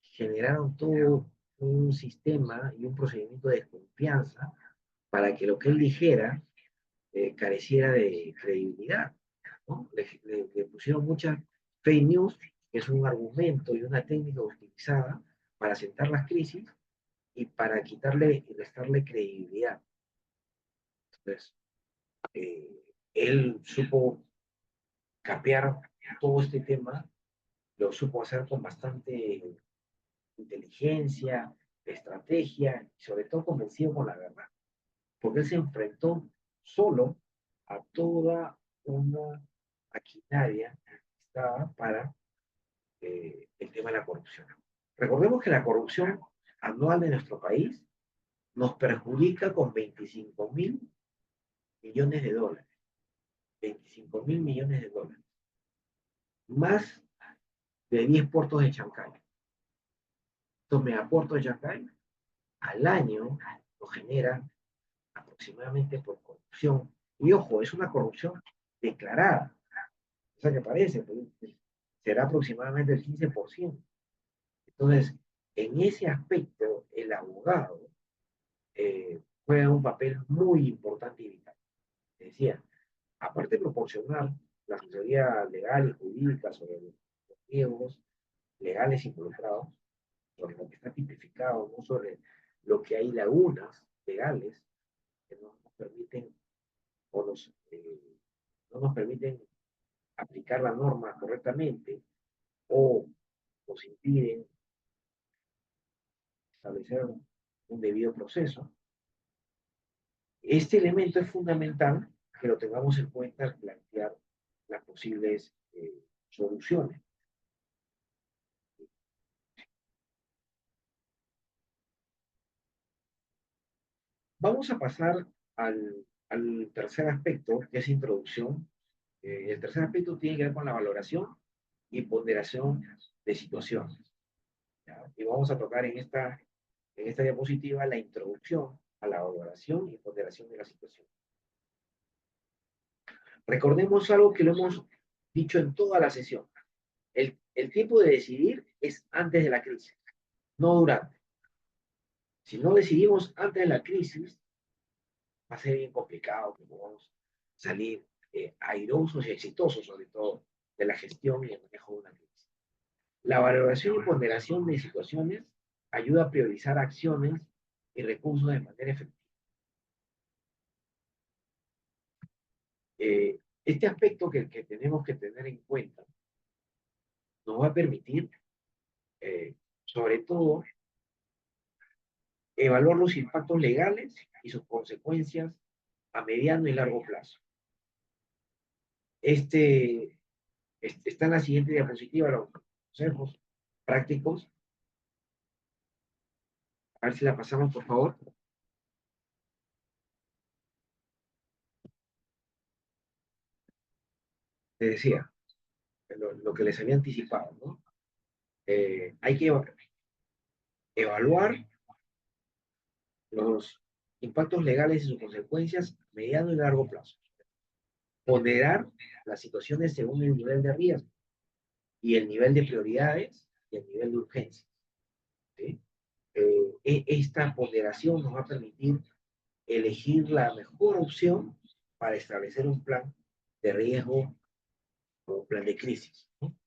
generaron todo un sistema y un procedimiento de desconfianza para que lo que él dijera careciera de credibilidad, ¿no? Le pusieron muchas fake news, que es un argumento y una técnica utilizada para sentar las crisis y para quitarle y restarle credibilidad. Entonces, él supo capear todo este tema, lo supo hacer con bastante inteligencia, estrategia y sobre todo convencido con la verdad, porque él se enfrentó solo a toda una maquinaria para el tema de la corrupción. Recordemos que la corrupción anual de nuestro país nos perjudica con 25.000 millones de dólares. 25.000 millones de dólares. Más de 10 puertos de Chancay. Estos megapuertos de Chancay al año nos generan aproximadamente por corrupción. Y ojo, es una corrupción declarada. O sea que parece, pues, será aproximadamente el 15%. Entonces, en ese aspecto, el abogado juega un papel muy importante y vital. Decía, aparte de proporcionar la asesoría legal y jurídica sobre los riesgos legales involucrados, sobre lo que está tipificado, no sobre lo que hay lagunas legales que no nos permiten o no nos permiten aplicar la norma correctamente o nos impiden establecer un debido proceso. Este elemento es fundamental que lo tengamos en cuenta al plantear las posibles soluciones. Vamos a pasar al tercer aspecto, que es introducción. El tercer aspecto tiene que ver con la valoración y ponderación de situaciones. ¿Ya? Y vamos a tocar en esta diapositiva la introducción a la valoración y ponderación de la situación. Recordemos algo que lo hemos dicho en toda la sesión. El tiempo de decidir es antes de la crisis, no durante. Si no decidimos antes de la crisis, va a ser bien complicado que podamos salir airosos y exitosos, sobre todo, de la gestión y el manejo de una crisis. La valoración y ponderación de situaciones ayuda a priorizar acciones y recursos de manera efectiva. Este aspecto que tenemos que tener en cuenta nos va a permitir, sobre todo, evaluar los impactos legales y sus consecuencias a mediano y largo plazo. Está en la siguiente diapositiva, los consejos prácticos. A ver si la pasamos, por favor. Te decía, lo que les había anticipado, ¿no? Hay que evaluar los impactos legales y sus consecuencias a mediano y largo plazo. Ponderar las situaciones según el nivel de riesgo y el nivel de prioridades y el nivel de urgencia. ¿Sí? Esta ponderación nos va a permitir elegir la mejor opción para establecer un plan de riesgo o un plan de crisis, ¿no?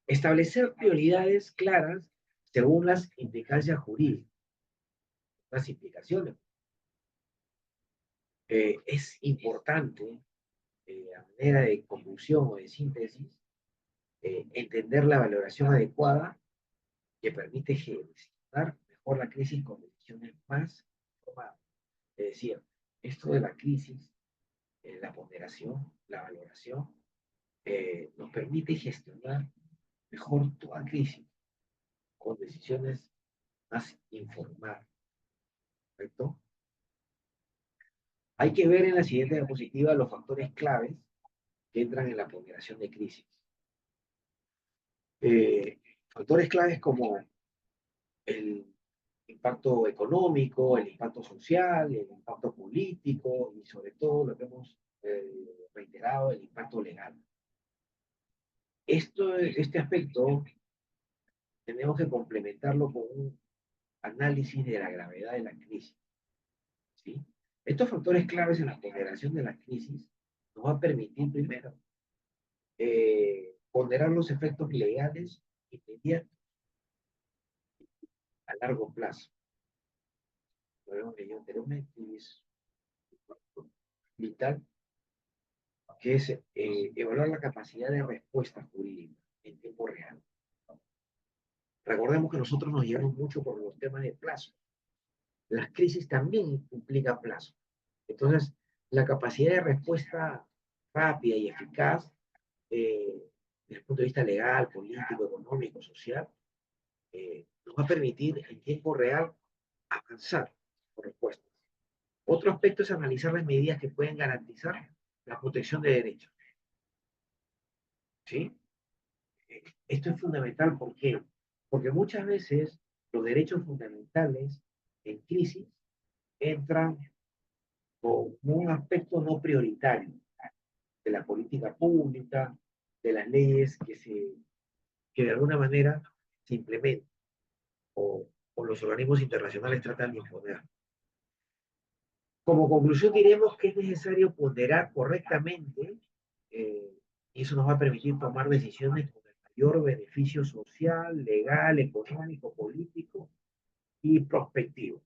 Establecer prioridades claras según las implicancias jurídicas, las implicaciones. Es importante, a manera de conclusión o de síntesis, entender la valoración adecuada que permite gestionar mejor la crisis con decisiones más informadas. Es decir, esto de la crisis, la ponderación, la valoración, nos permite gestionar mejor toda crisis con decisiones más informadas. ¿Correcto? Hay que ver en la siguiente diapositiva los factores claves que entran en la ponderación de crisis. Factores claves como el impacto económico, el impacto social, el impacto político y sobre todo lo que hemos reiterado, el impacto legal. Este aspecto tenemos que complementarlo con un análisis de la gravedad de la crisis, ¿sí? Estos factores claves en la ponderación de la crisis nos va a permitir primero ponderar los efectos legales inmediatos a largo plazo. Lo hemos leído anteriormente y es vital, que es evaluar la capacidad de respuesta jurídica en tiempo real. Recordemos que nosotros nos llevamos mucho por los temas de plazo. Las crisis también implican plazo. Entonces, la capacidad de respuesta rápida y eficaz, desde el punto de vista legal, político, económico, social, nos va a permitir en tiempo real avanzar por respuestas. Otro aspecto es analizar las medidas que pueden garantizar la protección de derechos. ¿Sí? Esto es fundamental, ¿por qué? Porque muchas veces los derechos fundamentales en crisis entran como un aspecto no prioritario de la política pública, de las leyes que de alguna manera se implementan o los organismos internacionales tratan de imponer. Como conclusión diremos que es necesario ponderar correctamente y eso nos va a permitir tomar decisiones con el mayor beneficio social, legal, económico, político y prospectivo,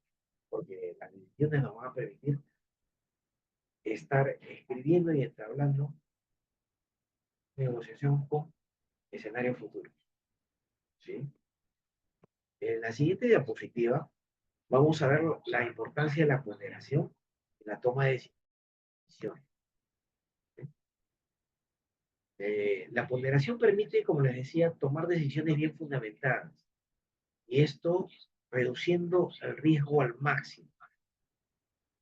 porque las decisiones nos van a permitir estar escribiendo y entablando negociación con escenarios futuros. ¿sí? En la siguiente diapositiva vamos a ver la importancia de la ponderación en la toma de decisiones. La ponderación permite, como les decía, tomar decisiones bien fundamentadas, y esto reduciendo el riesgo al máximo.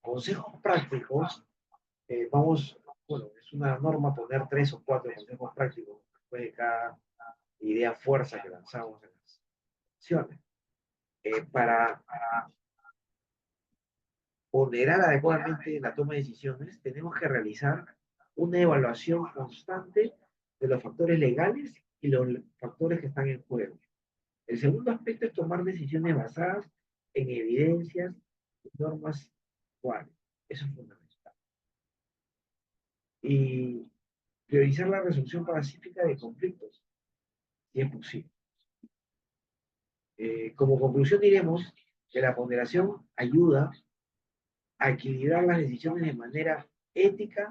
Consejos prácticos, bueno, es una norma poner 3 o 4 consejos prácticos después de cada idea fuerza que lanzamos en las acciones. Para ponderar adecuadamente la toma de decisiones, tenemos que realizar una evaluación constante de los factores legales y los factores que están en juego. El segundo aspecto es tomar decisiones basadas en evidencias y normas actuales. Eso es fundamental. Y priorizar la resolución pacífica de conflictos, si es posible. Como conclusión diremos que la ponderación ayuda a equilibrar las decisiones de manera ética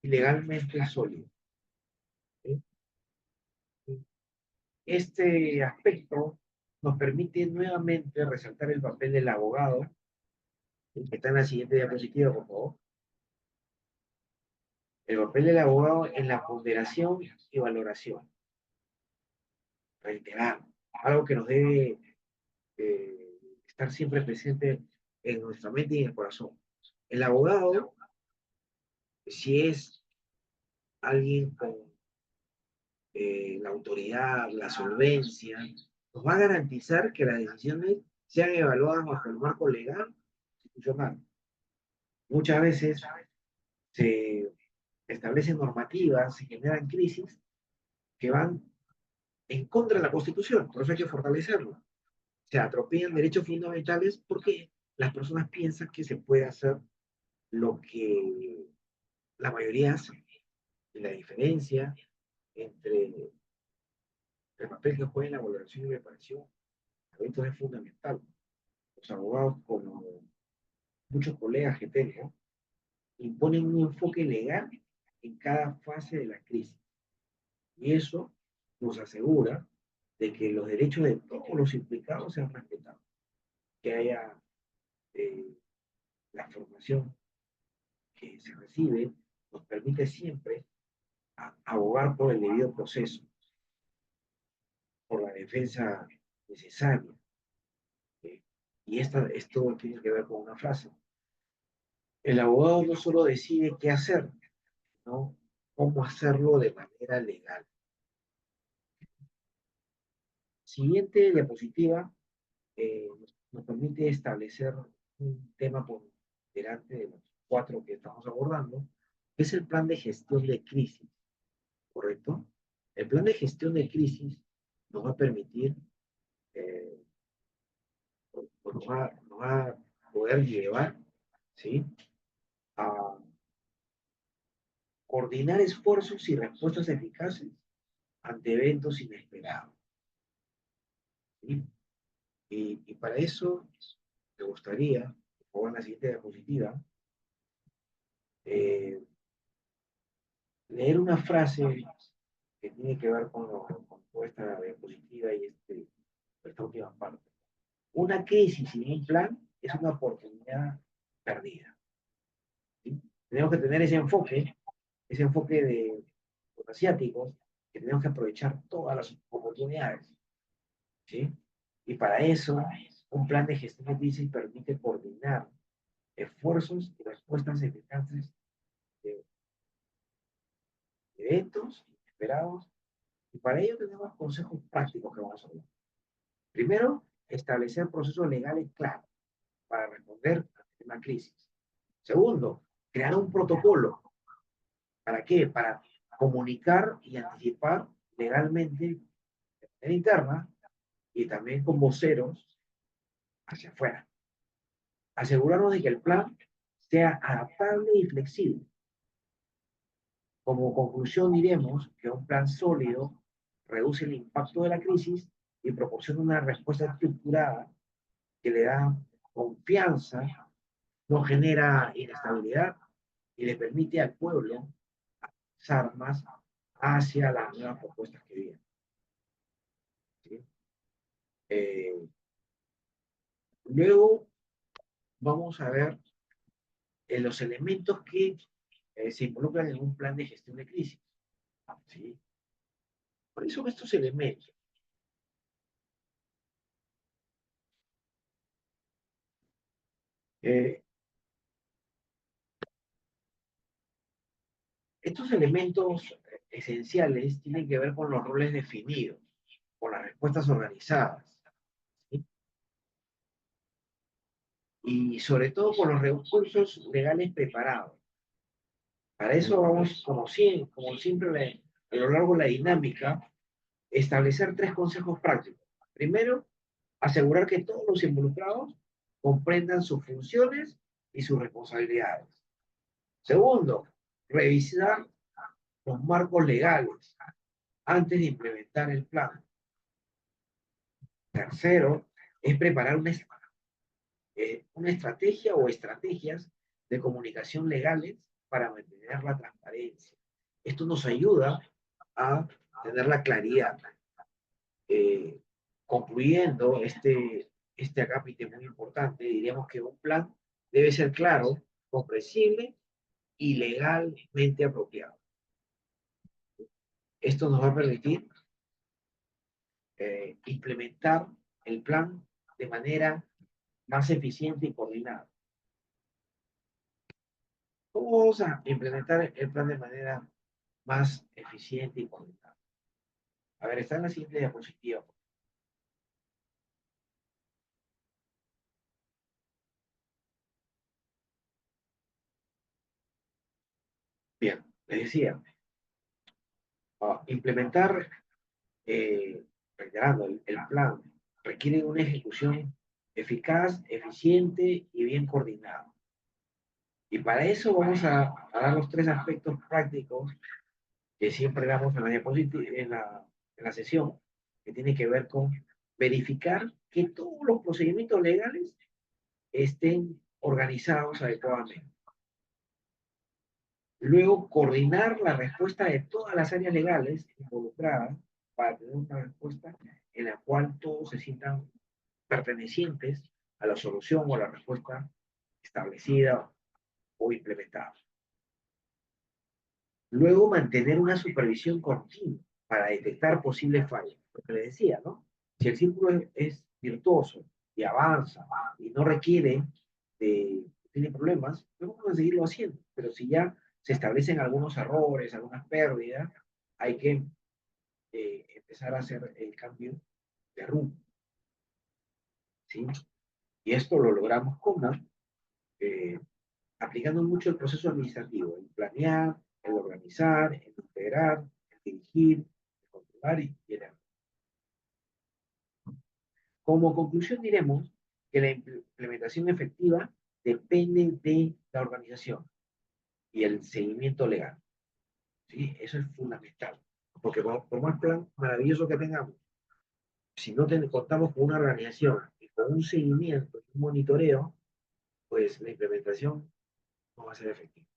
y legalmente sólida. ¿Sí? Este aspecto nos permite nuevamente resaltar el papel del abogado, que está en la siguiente diapositiva, por favor. El papel del abogado en la ponderación y valoración. Reiterar, algo que nos debe estar siempre presente en nuestra mente y en el corazón. El abogado, si es alguien con la autoridad, la solvencia, nos va a garantizar que las decisiones sean evaluadas bajo el marco legal e institucional. Muchas veces se establecen normativas, se generan crisis que van en contra de la Constitución, por eso hay que fortalecerlo. Se atropellan derechos fundamentales porque las personas piensan que se puede hacer lo que la mayoría hace. Y la diferencia entre el papel que juega en la valoración y reparación esto es fundamental. Los abogados, como muchos colegas que tengo, imponen un enfoque legal en cada fase de la crisis. Y eso nos asegura de que los derechos de todos los implicados sean respetados, que haya la formación que se recibe, nos permite siempre abogar por el debido proceso, por la defensa necesaria. Y esto tiene que ver con una frase. El abogado no solo decide qué hacer, ¿no? Cómo hacerlo de manera legal. Siguiente diapositiva nos permite establecer un tema por delante de los 4 que estamos abordando, que es el plan de gestión de crisis, ¿correcto? El plan de gestión de crisis nos va a permitir, nos va a poder llevar, ¿sí?, a coordinar esfuerzos y respuestas eficaces ante eventos inesperados. ¿Sí? Y para eso me gustaría, por favor, en la siguiente diapositiva, leer una frase que tiene que ver con toda esta diapositiva y esta última parte. Una crisis sin un plan es una oportunidad perdida. ¿Sí? Tenemos que tener ese enfoque de los asiáticos, que tenemos que aprovechar todas las oportunidades. ¿Sí? Y para eso, un plan de gestión de crisis permite coordinar esfuerzos y respuestas eficaces de eventos inesperados. Y para ello tenemos consejos prácticos que vamos a ver. Primero, establecer procesos legales claros para responder a una crisis. Segundo, crear un protocolo. ¿Para qué? Para comunicar y anticipar legalmente de manera interna y también con voceros hacia afuera. Asegurarnos de que el plan sea adaptable y flexible. Como conclusión diremos que un plan sólido reduce el impacto de la crisis y proporciona una respuesta estructurada que le da confianza, no genera inestabilidad y le permite al pueblo avanzar más hacia las nuevas propuestas que vienen. ¿Sí? Eh, luego vamos a ver los elementos que se involucran en un plan de gestión de crisis. ¿Sí? ¿Cuáles son estos elementos? Eh, estos elementos esenciales tienen que ver con los roles definidos, con las respuestas organizadas, ¿sí? Y sobre todo con los recursos legales preparados. Para eso vamos, como siempre a lo largo de la dinámica, establecer tres consejos prácticos. Primero, asegurar que todos los involucrados comprendan sus funciones y sus responsabilidades. Segundo, revisar los marcos legales antes de implementar el plan. Tercero, es preparar una estrategia o estrategias de comunicación legales para mantener la transparencia. Esto nos ayuda a tener la claridad. Eh, concluyendo este acápite muy importante, diríamos que un plan debe ser claro, comprensible y legalmente apropiado. Esto nos va a permitir implementar el plan de manera más eficiente y coordinada. ¿Cómo vamos a implementar el plan de manera más eficiente y coordinada? A ver, está en la siguiente diapositiva. Bien, les decía, implementar, reiterando, el plan requiere una ejecución eficaz, eficiente y bien coordinada. Y para eso vamos a dar los tres aspectos prácticos que siempre damos en la diapositiva, en la sesión, que tiene que ver con verificar que todos los procedimientos legales estén organizados adecuadamente. Luego, coordinar la respuesta de todas las áreas legales involucradas para tener una respuesta en la cual todos se sientan pertenecientes a la solución o a la respuesta establecida o implementada. Luego, mantener una supervisión continua para detectar posibles fallas. Lo que les decía, ¿no? Si el círculo es virtuoso y avanza y no requiere tiene problemas, pues vamos a seguirlo haciendo. Pero si ya se establecen algunos errores, algunas pérdidas, hay que empezar a hacer el cambio de rumbo. ¿Sí? Y esto lo logramos como eh, aplicando mucho el proceso administrativo, el planear, el organizar, el integrar, el dirigir, el controlar y el evaluar. Como conclusión diremos que la implementación efectiva depende de la organización y el seguimiento legal. ¿Sí? Eso es fundamental, porque por más plan maravilloso que tengamos, si no contamos con una organización y con un seguimiento y un monitoreo, pues la implementación no va a ser efectiva.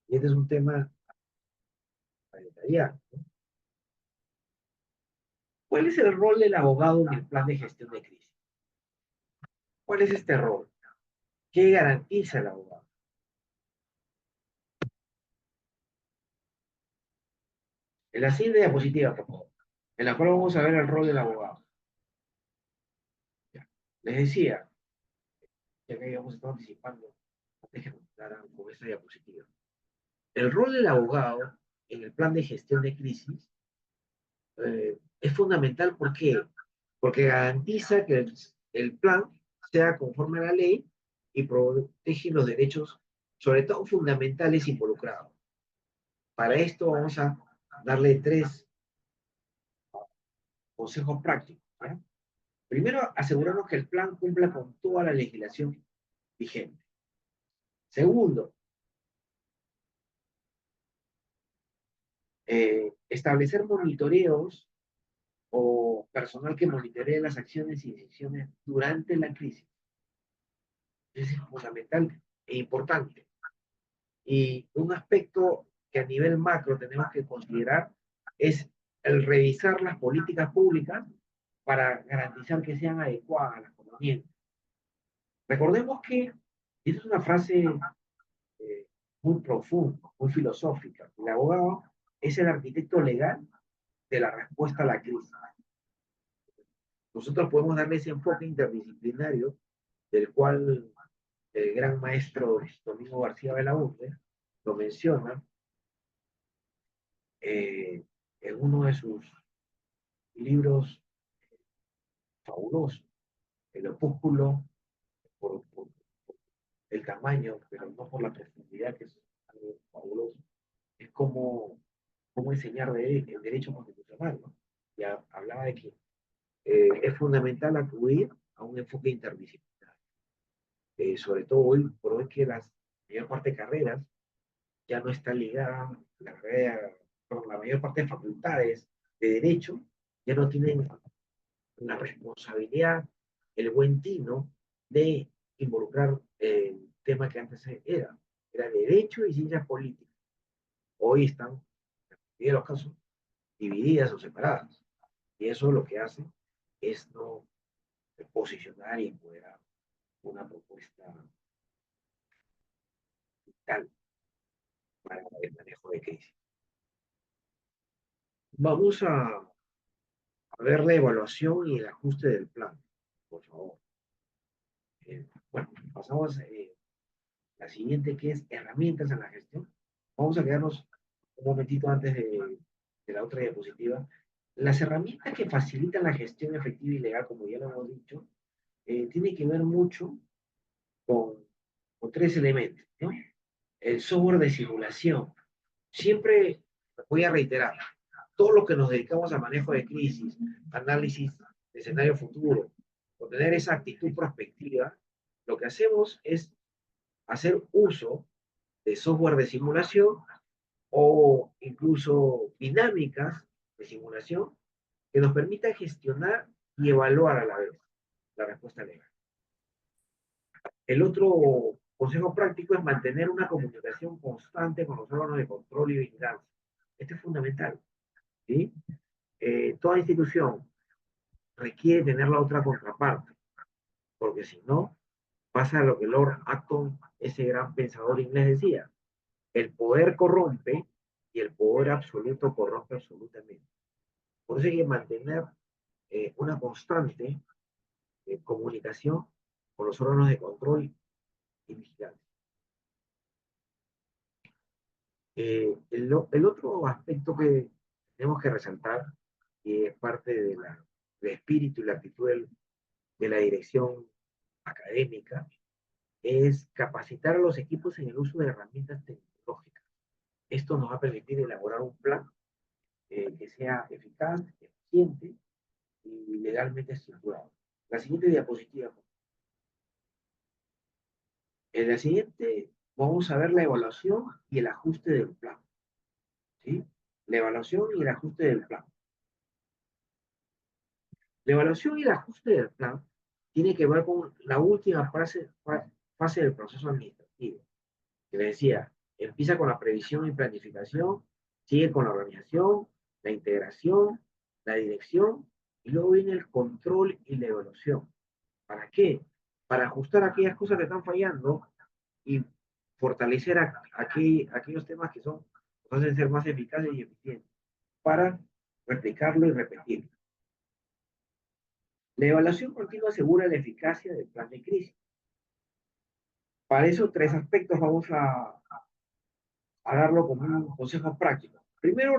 Y este es un tema para detallar, ¿no? ¿Cuál es el rol del abogado en el plan de gestión de crisis? ¿Cuál es este rol? ¿Qué garantiza el abogado? En la siguiente diapositiva, por favor, en la cual vamos a ver el rol del abogado. Ya. Les decía, ya que habíamos estado anticipando, antes que nos con esta diapositiva. El rol del abogado en el plan de gestión de crisis es fundamental. ¿Por qué? Porque garantiza que el plan sea conforme a la ley y protege los derechos, sobre todo fundamentales, involucrados. Para esto vamos a darle tres consejos prácticos, ¿ya? Primero, asegurarnos que el plan cumpla con toda la legislación vigente. Segundo, establecer monitoreos o personal que monitoree las acciones y decisiones durante la crisis. Eso es fundamental e importante. Y un aspecto que a nivel macro tenemos que considerar es el revisar las políticas públicas para garantizar que sean adecuadas las convenientes. Recordemos que, y esta es una frase muy profunda, muy filosófica, el abogado es el arquitecto legal de la respuesta a la crisis. Nosotros podemos darle ese enfoque interdisciplinario del cual el gran maestro Domingo García Belaúnde lo menciona en uno de sus libros fabulosos, el opúsculo, por el tamaño, pero no por la profundidad, que es algo fabuloso, es como enseñar el derecho constitucional, ¿no? Ya hablaba de que es fundamental acudir a un enfoque interdisciplinario, sobre todo hoy por hoy que la mayor parte de carreras ya no está ligada, la mayor parte de facultades de derecho ya no tienen la responsabilidad, el buen tino de involucrar el tema que antes era derecho y ciencias políticas. Hoy están, en la mayoría de los casos, divididas o separadas. Y eso lo que hace es no posicionar y empoderar una propuesta vital para el manejo de crisis. Vamos a ver la evaluación y el ajuste del plan, por favor. Bueno, pasamos a la siguiente, que es herramientas en la gestión. Vamos a quedarnos un momentito antes de la otra diapositiva. Las herramientas que facilitan la gestión efectiva y legal, como ya lo hemos dicho, tiene que ver mucho con, con tres elementos, ¿no? El software de simulación. Siempre voy a reiterar, todo lo que nos dedicamos a manejo de crisis, análisis de escenario futuro, o tener esa actitud prospectiva, lo que hacemos es hacer uso de software de simulación o incluso dinámicas de simulación que nos permitan gestionar y evaluar a la vez la respuesta legal. El otro consejo práctico es mantener una comunicación constante con los órganos de control y vigilancia. Esto es fundamental, ¿sí? Toda institución requiere tener la otra contraparte, porque si no, pasa lo que Lord Acton, ese gran pensador inglés, decía: el poder corrompe y el poder absoluto corrompe absolutamente. Por eso hay que mantener una constante comunicación con los órganos de control y vigilancia. El otro aspecto que tenemos que resaltar, y es parte del espíritu y la actitud de la dirección académica, es capacitar a los equipos en el uso de herramientas tecnológicas. Esto nos va a permitir elaborar un plan que sea eficaz, eficiente y legalmente estructurado. La siguiente diapositiva. En la siguiente vamos a ver la evaluación y el ajuste del plan, ¿sí? La evaluación y el ajuste del plan. La evaluación y el ajuste del plan tiene que ver con la última fase del proceso administrativo. Que les decía, empieza con la previsión y planificación, sigue con la organización, la integración, la dirección, y luego viene el control y la evaluación. ¿Para qué? Para ajustar aquellas cosas que están fallando y fortalecer aquellos temas que nos hacen ser más eficaces y eficientes, para replicarlo y repetirlo. La evaluación continua asegura la eficacia del plan de crisis. Para eso, tres aspectos vamos a darlo como un consejo práctico. Primero,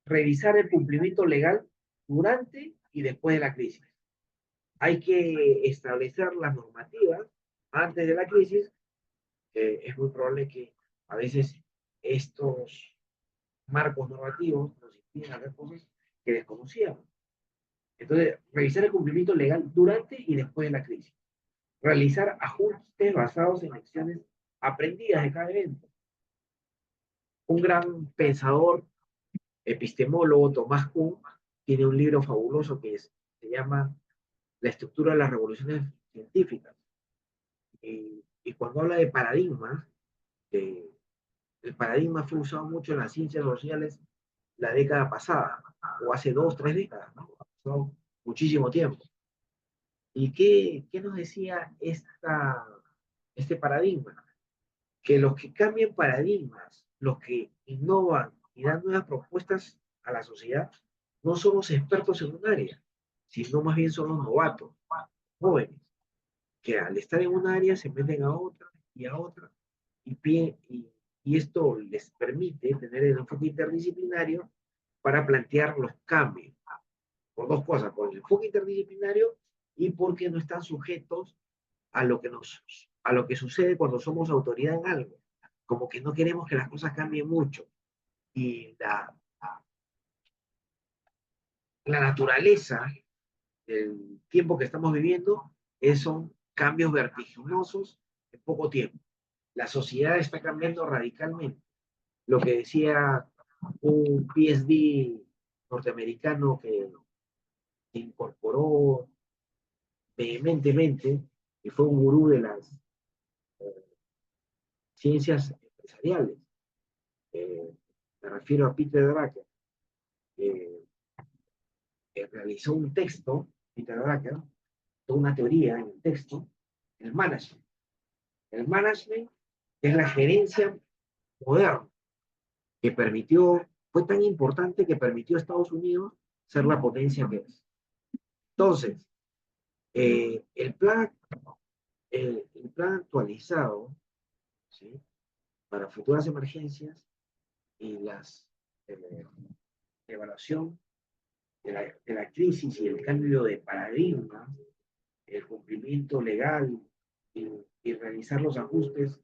revisar el cumplimiento legal durante y después de la crisis. Hay que establecer las normativas antes de la crisis. Es muy probable que a veces estos marcos normativos nos impiden hacer cosas que desconocíamos. Entonces, revisar el cumplimiento legal durante y después de la crisis. Realizar ajustes basados en lecciones aprendidas de cada evento. Un gran pensador, epistemólogo, Tomás Kuhn, tiene un libro fabuloso se llama La estructura de las revoluciones científicas. Y cuando habla de paradigmas, el paradigma fue usado mucho en las ciencias sociales la década pasada, o hace 2, 3 décadas, ¿no? Ha pasado muchísimo tiempo. ¿Y qué nos decía este paradigma? Que los que cambian paradigmas, los que innovan y dan nuevas propuestas a la sociedad, no son los expertos en un área, sino más bien son los novatos, jóvenes, que al estar en un área se meten a otra y a otra, y esto les permite tener el enfoque interdisciplinario para plantear los cambios, por dos cosas, por el enfoque interdisciplinario y porque no están sujetos a lo que sucede cuando somos autoridad en algo. Como que no queremos que las cosas cambien mucho. Y la naturaleza del tiempo que estamos viviendo son cambios vertiginosos en poco tiempo. La sociedad está cambiando radicalmente. Lo que decía un PhD norteamericano que incorporó vehementemente, y fue un gurú de las ciencias empresariales. Me refiero a Peter Drucker, que realizó un texto, Peter Drucker, toda una teoría en el texto, el management. El management es la gerencia moderna que fue tan importante que permitió a Estados Unidos ser la potencia que es. Entonces, eh, el, plan, el plan actualizado, ¿sí?, para futuras emergencias y las evaluación de la crisis y el cambio de paradigma, el cumplimiento legal y realizar los ajustes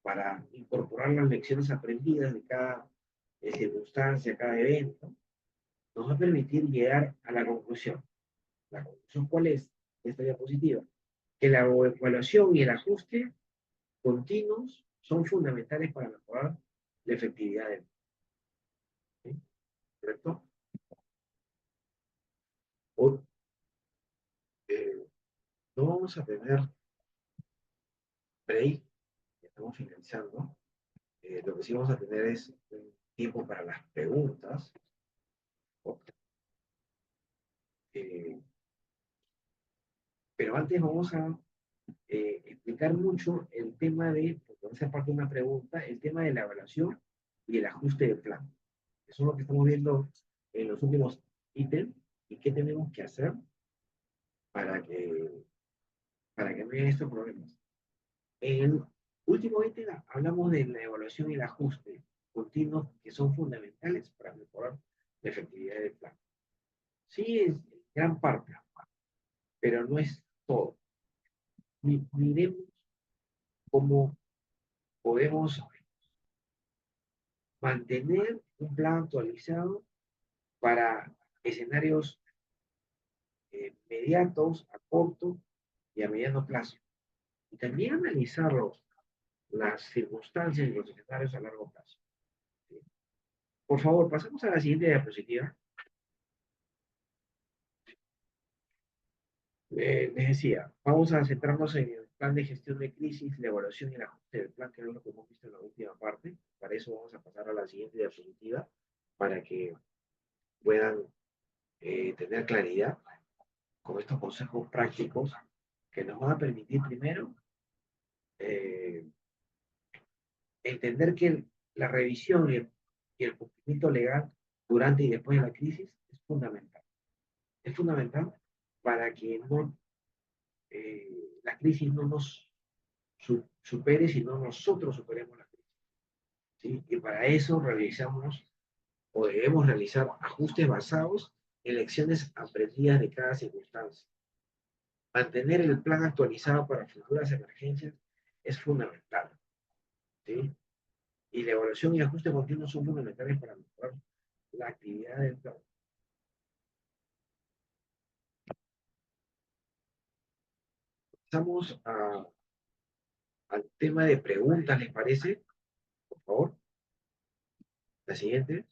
para incorporar las lecciones aprendidas de cada circunstancia, cada evento, nos va a permitir llegar a la conclusión. ¿La conclusión cuál es? Esta diapositiva. Que la evaluación y el ajuste continuos son fundamentales para mejorar la efectividad del. ¿Sí? ¿Correcto? O, eh, no vamos a tener break, estamos finalizando. Lo que sí vamos a tener es un tiempo para las preguntas. Eh, pero antes vamos a explicar mucho el tema de, porque esa parte de una pregunta, el tema de la evaluación y el ajuste de plan. Eso es lo que estamos viendo en los últimos ítems y qué tenemos que hacer para que no haya estos problemas. En el último ítem hablamos de la evaluación y el ajuste continuos que son fundamentales para mejorar la efectividad del plan. Sí, es gran parte, pero no es todo. Miremos cómo podemos mantener un plan actualizado para escenarios inmediatos, a corto y a mediano plazo. Y también analizar las circunstancias y los escenarios a largo plazo. ¿Sí? Por favor, pasemos a la siguiente diapositiva. Les decía, vamos a centrarnos en el plan de gestión de crisis, la evaluación y el ajuste del plan, que es lo que hemos visto en la última parte. Para eso vamos a pasar a la siguiente diapositiva, para que puedan tener claridad con estos consejos prácticos que nos van a permitir primero eh, entender que la revisión y el cumplimiento legal durante y después de la crisis es fundamental. Es fundamental para que no, la crisis no nos supere, sino nosotros superemos la crisis. ¿Sí? Y para eso realizamos o debemos realizar ajustes basados en lecciones aprendidas de cada circunstancia. Mantener el plan actualizado para futuras emergencias es fundamental. ¿Sí? Y la evaluación y ajuste continuo son fundamentales para mejorar la actividad del plan. Pasamos al tema de preguntas, ¿les parece? Por favor. La siguiente.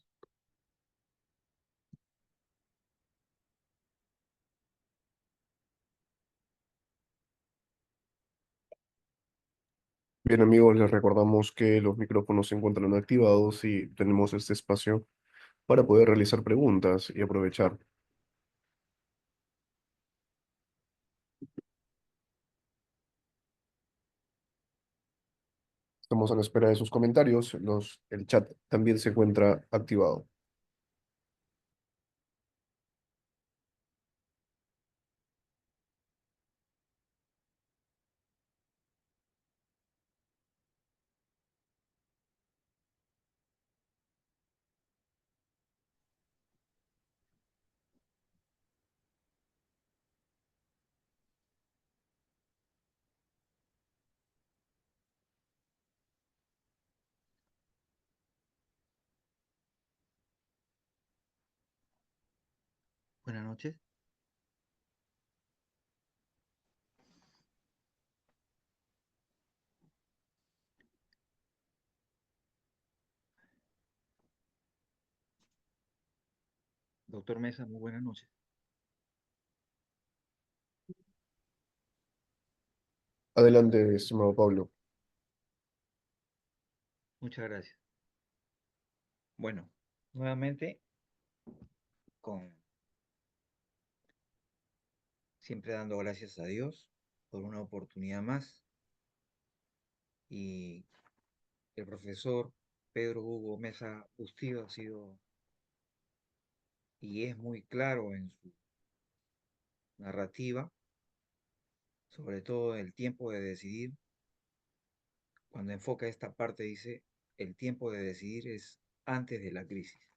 Bien, amigos, les recordamos que los micrófonos se encuentran activados y tenemos este espacio para poder realizar preguntas y aprovechar. Estamos a la espera de sus comentarios. El chat también se encuentra activado. Buenas noches. Doctor Mesa, muy buenas noches. Adelante, estimado Pablo. Muchas gracias. Bueno, nuevamente, con siempre dando gracias a Dios por una oportunidad más. Y el profesor Pedro Hugo Mesa Bustillo ha sido y es muy claro en su narrativa, sobre todo el tiempo de decidir. Cuando enfoca esta parte dice, el tiempo de decidir es antes de la crisis.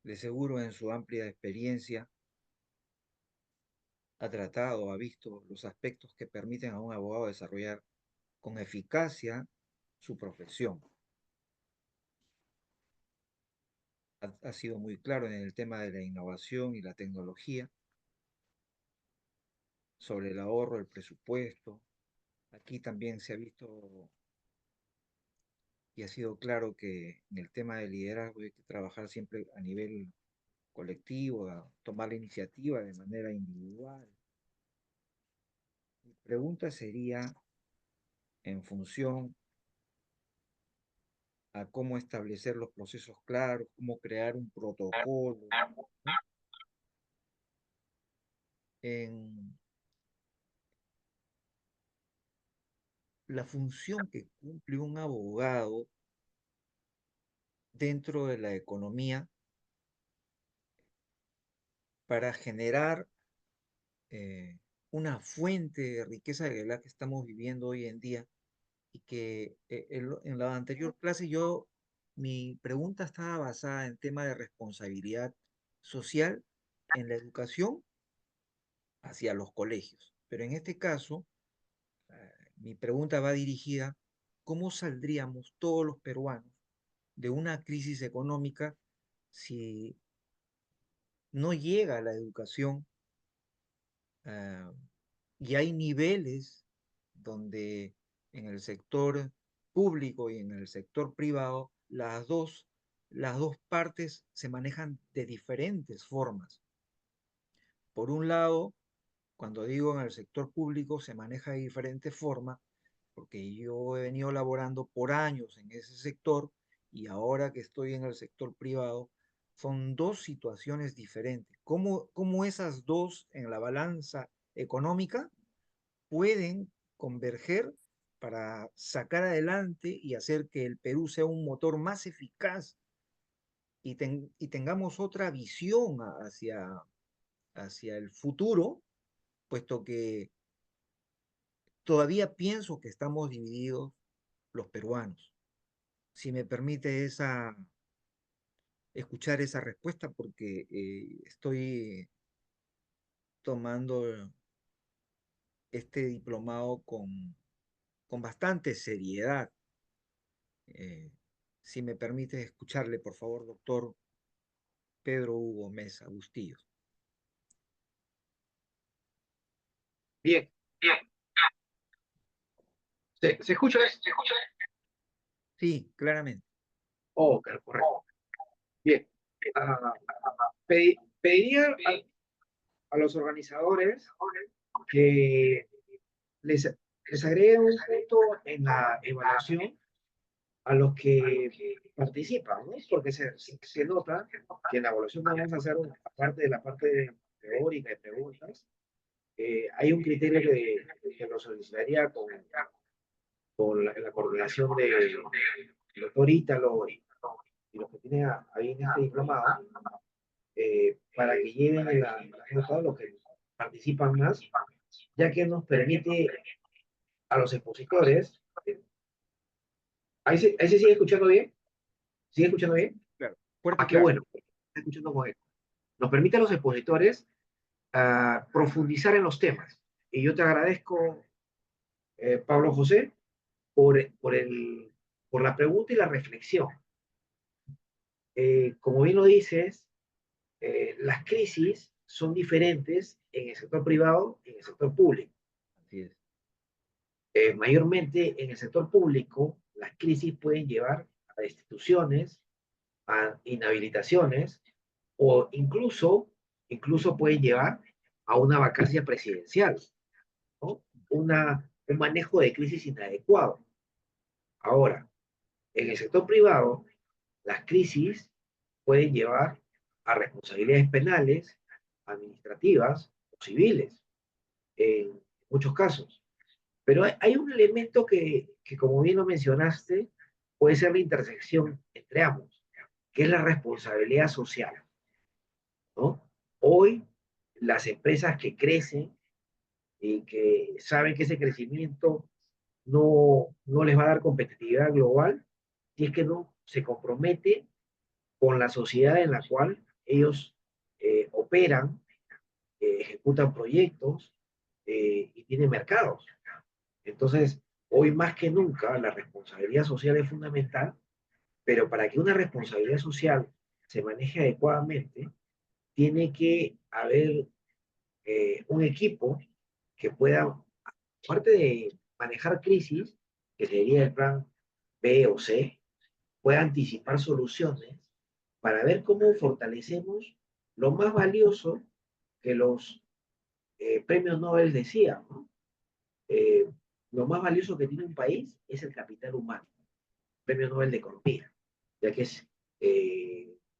De seguro en su amplia experiencia ha tratado, ha visto los aspectos que permiten a un abogado desarrollar con eficacia su profesión. Ha sido muy claro en el tema de la innovación y la tecnología, sobre el ahorro, el presupuesto. Aquí también se ha visto y ha sido claro que en el tema del liderazgo hay que trabajar siempre a nivel colectivo, a tomar la iniciativa de manera individual. Mi pregunta sería en función a cómo establecer los procesos claros, cómo crear un protocolo, ¿no? En la función que cumple un abogado dentro de la economía para generar una fuente de riqueza de la que estamos viviendo hoy en día y que en la anterior clase mi pregunta estaba basada en tema de responsabilidad social en la educación hacia los colegios. Pero en este caso, mi pregunta va dirigida, ¿cómo saldríamos todos los peruanos de una crisis económica si no llega la educación ah, y hay niveles donde en el sector público y en el sector privado las dos partes se manejan de diferentes formas? Por un lado, cuando digo en el sector público se maneja de diferentes formas, porque yo he venido laborando por años en ese sector y ahora que estoy en el sector privado, son dos situaciones diferentes. ¿Cómo esas dos en la balanza económica pueden converger para sacar adelante y hacer que el Perú sea un motor más eficaz y tengamos otra visión hacia el futuro, puesto que todavía pienso que estamos divididos los peruanos? Si me permite escuchar esa respuesta, porque estoy tomando este diplomado con bastante seriedad. Eh, si me permite escucharle, por favor, doctor Pedro Hugo Mesa Bustillos. Bien, bien. ¿Se escucha? ¿Se escucha? Sí, claramente. Oh, correcto. Bien. Ah, pediría a los organizadores que les agreguen un punto en la evaluación a los que participan, ¿no? Porque se nota que en la evaluación vamos a hacer, aparte de la parte teórica de preguntas, hay un criterio que lo solicitaría con la coordinación del doctor Ítalo y los que tienen ahí en este diplomado, para que lleven a todos los que participan más, ya que nos permite a los expositores, ahí se sigue escuchando bien, sigue escuchando bien, Claro, fuerte y ah, qué claro. bueno, está escuchando con él, nos permite a los expositores profundizar en los temas, y yo te agradezco, Pablo José, por, por la pregunta y la reflexión. Como bien lo dices, las crisis son diferentes en el sector privado y en el sector público. Así es. Mayormente en el sector público, las crisis pueden llevar a destituciones, a inhabilitaciones o incluso pueden llevar a una vacancia presidencial, ¿no? Un manejo de crisis inadecuado. Ahora, en el sector privado, las crisis pueden llevar a responsabilidades penales, administrativas o civiles, en muchos casos. Pero hay un elemento que, como bien lo mencionaste, puede ser la intersección entre ambos, que es la responsabilidad social, ¿no? Hoy, las empresas que crecen y que saben que ese crecimiento no les va a dar competitividad global, si es que no se compromete con la sociedad en la cual ellos operan, ejecutan proyectos y tienen mercados. Entonces, hoy más que nunca, la responsabilidad social es fundamental, pero para que una responsabilidad social se maneje adecuadamente, tiene que haber un equipo que pueda, aparte de manejar crisis, que sería el plan B o C, pueda anticipar soluciones para ver cómo fortalecemos lo más valioso que los premios Nobel decían, ¿no? Eh, lo más valioso que tiene un país es el capital humano, premio Nobel de Economía, ya que es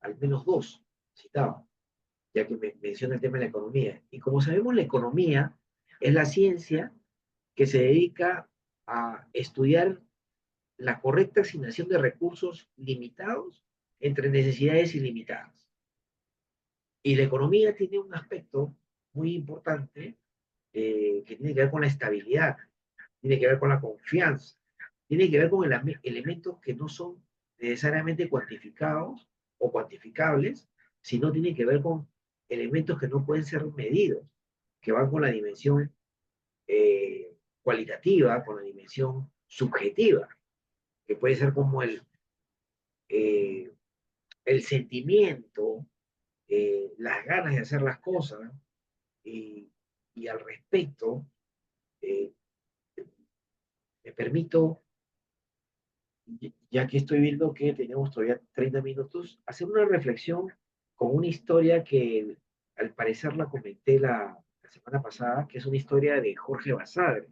al menos dos citado, ya que menciona el tema de la economía. Y como sabemos, la economía es la ciencia que se dedica a estudiar la correcta asignación de recursos limitados entre necesidades ilimitadas. Y la economía tiene un aspecto muy importante que tiene que ver con la estabilidad, tiene que ver con la confianza, tiene que ver con elementos que no son necesariamente cuantificados o cuantificables, sino tiene que ver con elementos que no pueden ser medidos, que van con la dimensión cualitativa, con la dimensión subjetiva, que puede ser como eh, el sentimiento, las ganas de hacer las cosas, y, y al respecto, eh, me permito, ya que estoy viendo que tenemos todavía 30 minutos, hacer una reflexión con una historia que al parecer la comenté la semana pasada, que es una historia de Jorge Basadre,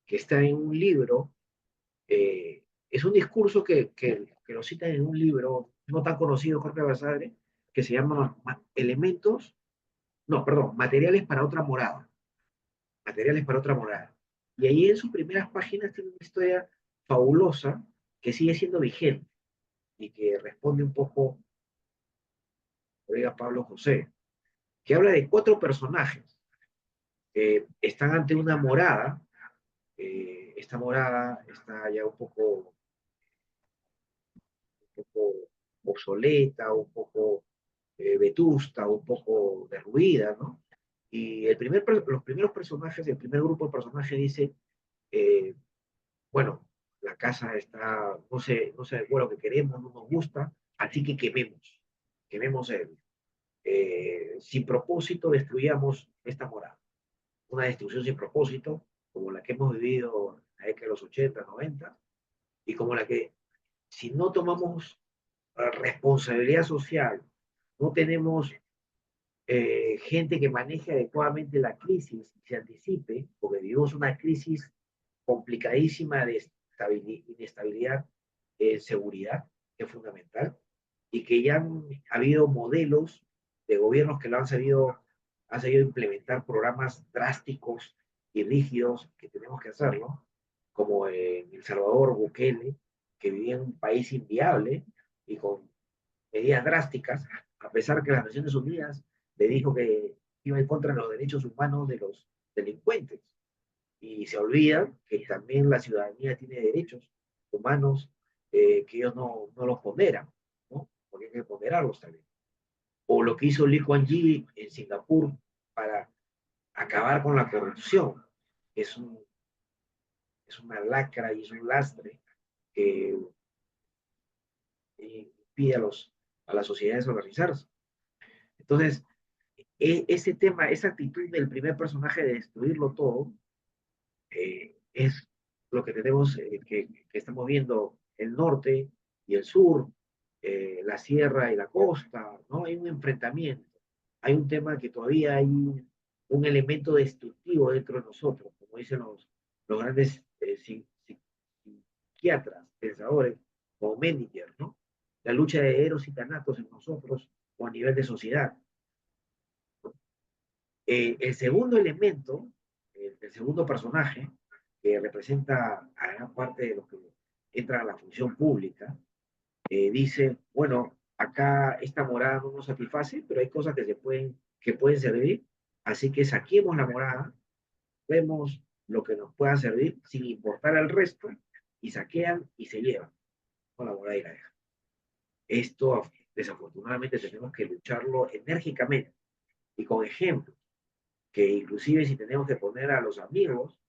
que está en un libro, es un discurso que lo citan en un libro no tan conocido, Jorge Basadre, que se llama Elementos, no, perdón, Materiales para otra morada. Materiales para otra morada. Y ahí en sus primeras páginas tiene una historia fabulosa que sigue siendo vigente y que responde un poco, colega Pablo José, que habla de cuatro personajes que están ante una morada. Esta morada está ya un poco obsoleta, un poco vetusta, un poco derruida, ¿no? Y los primeros personajes, el primer grupo de personajes dice, eh, bueno, la casa está, no sé el vuelo que queremos, no nos gusta, así que quememos sin propósito, destruyamos esta morada. Una destrucción sin propósito, como la que hemos vivido en la década de los 80, 90, y como la que, si no tomamos responsabilidad social, no tenemos gente que maneje adecuadamente la crisis y se anticipe, porque vivimos una crisis complicadísima de inestabilidad en seguridad, que es fundamental, y que ya han habido modelos de gobiernos que lo han sabido implementar programas drásticos y rígidos que tenemos que hacerlo, como en El Salvador, Bukele, que vivía en un país inviable y con medidas drásticas, a pesar que las Naciones Unidas le dijo que iba en contra de los derechos humanos de los delincuentes. Y se olvida que también la ciudadanía tiene derechos humanos que ellos no los ponderan, ¿no? Porque hay que ponderarlos también. O lo que hizo Lee Kuan Yew en Singapur para acabar con la corrupción, que es una lacra y es un lastre que impide a las sociedades organizarse. Entonces, ese tema, esa actitud del primer personaje de destruirlo todo, es lo que tenemos, que estamos viendo el norte y el sur, la sierra y la costa, ¿no? Hay un enfrentamiento, hay un tema que todavía hay un elemento destructivo dentro de nosotros, como dicen los grandes psiquiatras, pensadores, como Menninger, ¿no? La lucha de Eros y Thanatos en nosotros o a nivel de sociedad. El segundo elemento, el segundo personaje, que representa a gran parte de los que entran a la función pública, dice, bueno, acá esta morada no nos satisface, pero hay cosas que pueden servir, así que saquemos la morada, vemos lo que nos pueda servir sin importar al resto, y saquean y se llevan con la morada y la dejan. Esto, desafortunadamente, tenemos que lucharlo enérgicamente y con ejemplos, que inclusive si tenemos que poner a los amigos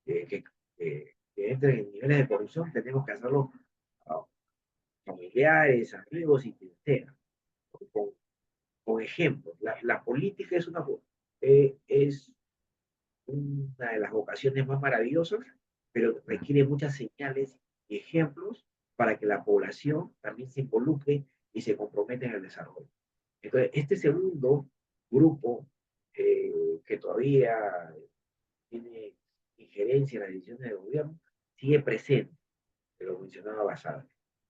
que entren en niveles de corrupción, tenemos que hacerlo a familiares, amigos y quien sea, con, con ejemplos. La política es una de las vocaciones más maravillosas, pero requiere muchas señales y ejemplos para que la población también se involucre y se comprometa en el desarrollo. Entonces, este segundo grupo que todavía tiene injerencia en las decisiones de gobierno, sigue presente, que lo mencionaba Basada.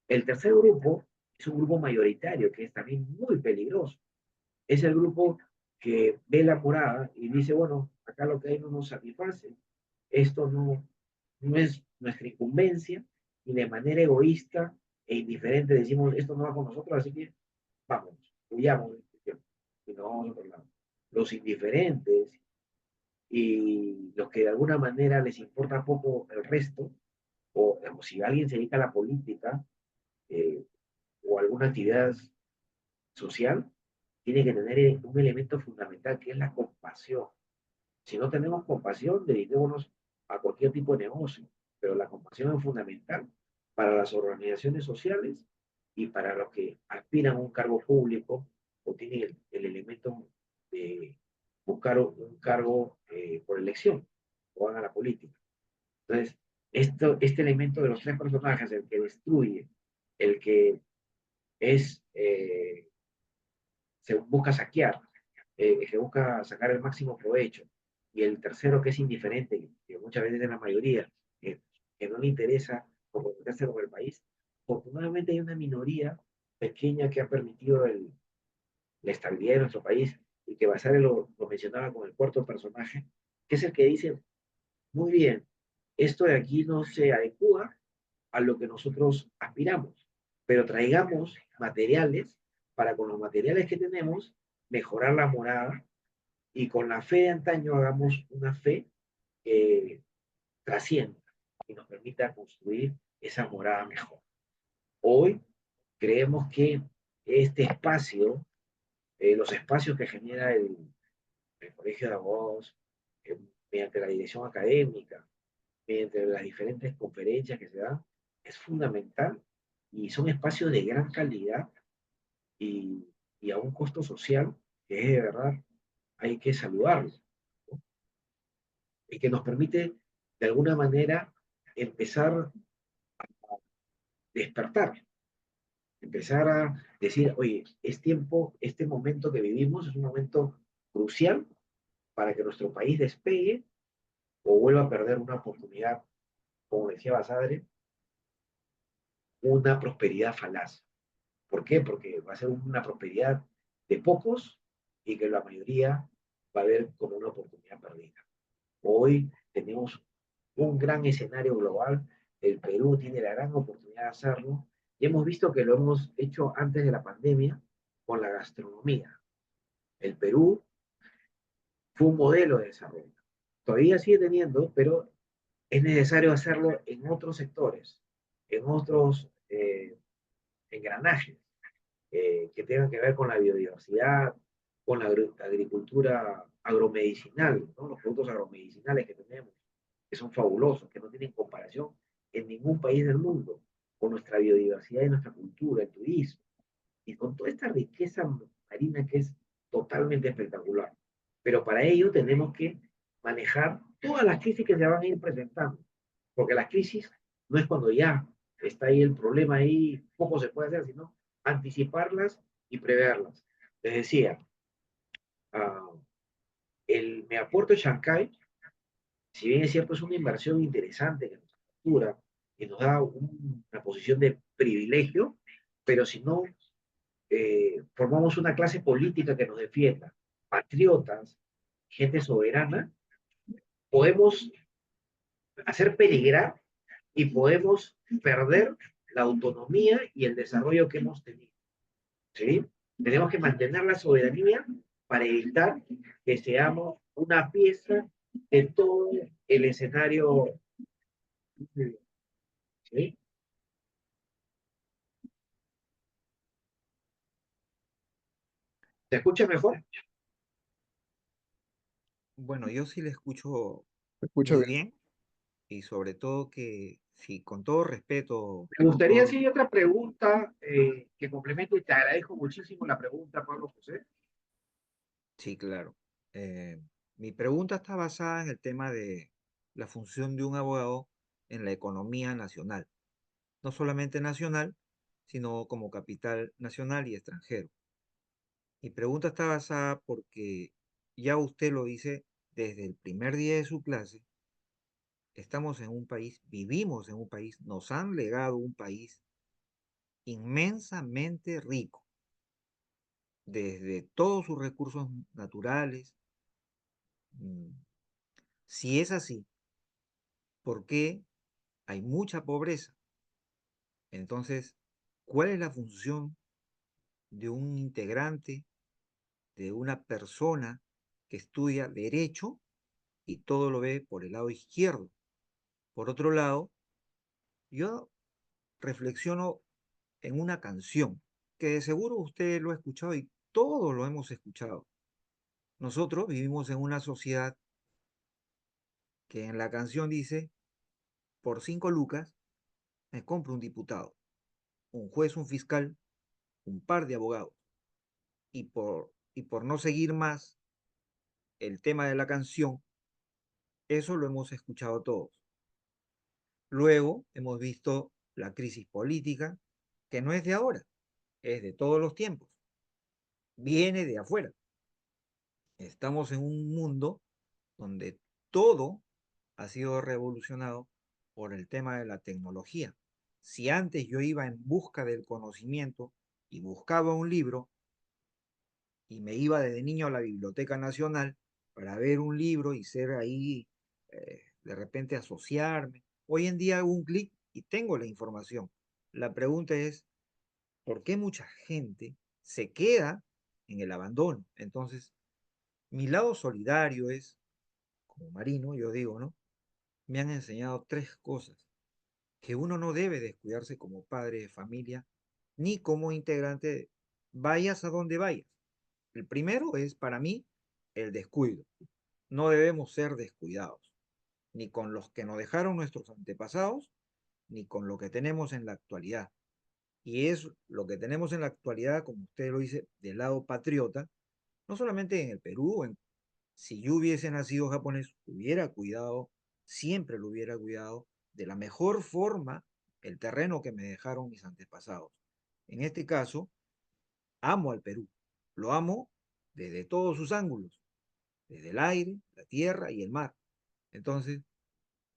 El tercer grupo es un grupo mayoritario que es también muy peligroso. Es el grupo que ve la morada y dice, bueno, acá lo que hay no nos satisface, esto no es nuestra incumbencia, y de manera egoísta e indiferente decimos, esto no va con nosotros, así que vamos, huyamos, y no vamos a otro lado. Los indiferentes y los que de alguna manera les importa poco el resto, o si alguien se dedica a la política eh, o alguna actividad social, tiene que tener un elemento fundamental que es la compasión. Si no tenemos compasión, dediquémonos a cualquier tipo de negocio, pero la compasión es fundamental para las organizaciones sociales y para los que aspiran a un cargo público o tienen el elemento de buscar un cargo por elección o van a la política. Entonces, este elemento de los tres personajes, el que destruye, el que es, se busca saquear, que busca sacar el máximo provecho, y el tercero que es indiferente, que muchas veces es la mayoría, que no le interesa comprometerse con el país. Afortunadamente hay una minoría pequeña que ha permitido la estabilidad de nuestro país, y que Basare lo mencionaba con el cuarto personaje, que es el que dice, muy bien, esto de aquí no se adecua a lo que nosotros aspiramos, pero traigamos materiales para con los materiales que tenemos mejorar la morada, y con la fe de antaño hagamos una fe que trascienda y nos permita construir esa morada mejor. Hoy creemos que este espacio, los espacios que genera el Colegio de Abogados, mediante la dirección académica, mediante las diferentes conferencias que se dan, es fundamental, y son espacios de gran calidad y, y a un costo social que es de verdad, hay que saludarlo, ¿no? Y que nos permite de alguna manera empezar a despertar, empezar a decir, oye, es tiempo, este momento que vivimos es un momento crucial para que nuestro país despegue o vuelva a perder una oportunidad, como decía Basadre, una prosperidad falaz. ¿Por qué? Porque va a ser una prosperidad de pocos y que la mayoría va a ver como una oportunidad perdida. Hoy tenemos un gran escenario global. El Perú tiene la gran oportunidad de hacerlo. Y hemos visto que lo hemos hecho antes de la pandemia con la gastronomía. El Perú fue un modelo de desarrollo. Todavía sigue teniendo, pero es necesario hacerlo en otros sectores, en otros engranajes que tengan que ver con la biodiversidad, con la agricultura agromedicinal, ¿no? Los productos agromedicinales que tenemos, que son fabulosos, que no tienen comparación en ningún país del mundo, con nuestra biodiversidad y nuestra cultura, el turismo, y con toda esta riqueza marina que es totalmente espectacular. Pero para ello tenemos que manejar todas las crisis que se van a ir presentando, porque las crisis no es cuando ya está ahí el problema, ahí poco se puede hacer, sino anticiparlas y preverlas. Les decía, uh, el megapuerto de Shanghái, si bien es cierto, es una inversión interesante que nos captura y nos da una posición de privilegio, pero si no formamos una clase política que nos defienda, patriotas, gente soberana, podemos hacer peligrar y podemos perder la autonomía y el desarrollo que hemos tenido. ¿Sí? Tenemos que mantener la soberanía para evitar que seamos una pieza de todo el escenario. ¿Sí? ¿Se escucha mejor? Bueno, yo sí le escucho ¿Me escucha muy bien? bien y sobre todo que, sí, con todo respeto, Me gustaría doctor, hacer otra pregunta que complemento y te agradezco muchísimo la pregunta, Pablo José. sí, claro. Eh, Mi pregunta está basada en el tema de la función de un abogado en la economía nacional, no solamente nacional, sino como capital nacional y extranjero. Mi pregunta está basada porque ya usted lo dice desde el primer día de su clase, estamos en un país, vivimos en un país, nos han legado un país inmensamente rico, desde todos sus recursos naturales. mm, Si es así, ¿por qué hay mucha pobreza? Entonces, ¿cuál es la función de un integrante, de una persona que estudia derecho y todo lo ve por el lado izquierdo? Por otro lado, yo reflexiono en una canción que de seguro usted lo ha escuchado y todos lo hemos escuchado. Nosotros vivimos en una sociedad que en la canción dice, por 5 lucas me compro un diputado, un juez, un fiscal, un par de abogados. Y por no seguir más el tema de la canción, eso lo hemos escuchado todos. Luego hemos visto la crisis política, que no es de ahora, es de todos los tiempos, viene de afuera. Estamos en un mundo donde todo ha sido revolucionado por el tema de la tecnología. Si antes yo iba en busca del conocimiento y buscaba un libro y me iba desde niño a la Biblioteca Nacional para ver un libro y ser ahí, de repente asociarme, hoy en día hago un clic y tengo la información. La pregunta es, ¿por qué mucha gente se queda en el abandono? Entonces, mi lado solidario es, como marino, yo digo, ¿no? Me han enseñado 3 cosas: que uno no debe descuidarse como padre de familia, ni como integrante, vayas a donde vayas. El primero es, para mí, el descuido. No debemos ser descuidados, ni con los que nos dejaron nuestros antepasados, ni con lo que tenemos en la actualidad. Y es lo que tenemos en la actualidad, como usted lo dice, del lado patriota, no solamente en el Perú. Si yo hubiese nacido japonés, hubiera cuidado, siempre lo hubiera cuidado de la mejor forma el terreno que me dejaron mis antepasados. En este caso, amo al Perú. Lo amo desde todos sus ángulos, desde el aire, la tierra y el mar. Entonces,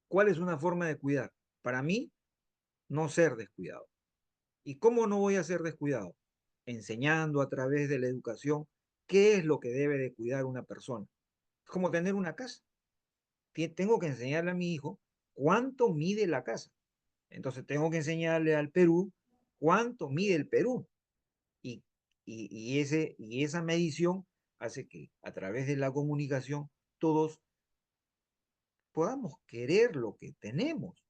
¿cuál es una forma de cuidar? Para mí, no ser descuidado. ¿Y cómo no voy a ser descuidado? Enseñando a través de la educación qué es lo que debe de cuidar una persona. Es como tener una casa. Tengo que enseñarle a mi hijo cuánto mide la casa. Entonces tengo que enseñarle al Perú cuánto mide el Perú. Y, y esa medición hace que a través de la comunicación todos podamos querer lo que tenemos.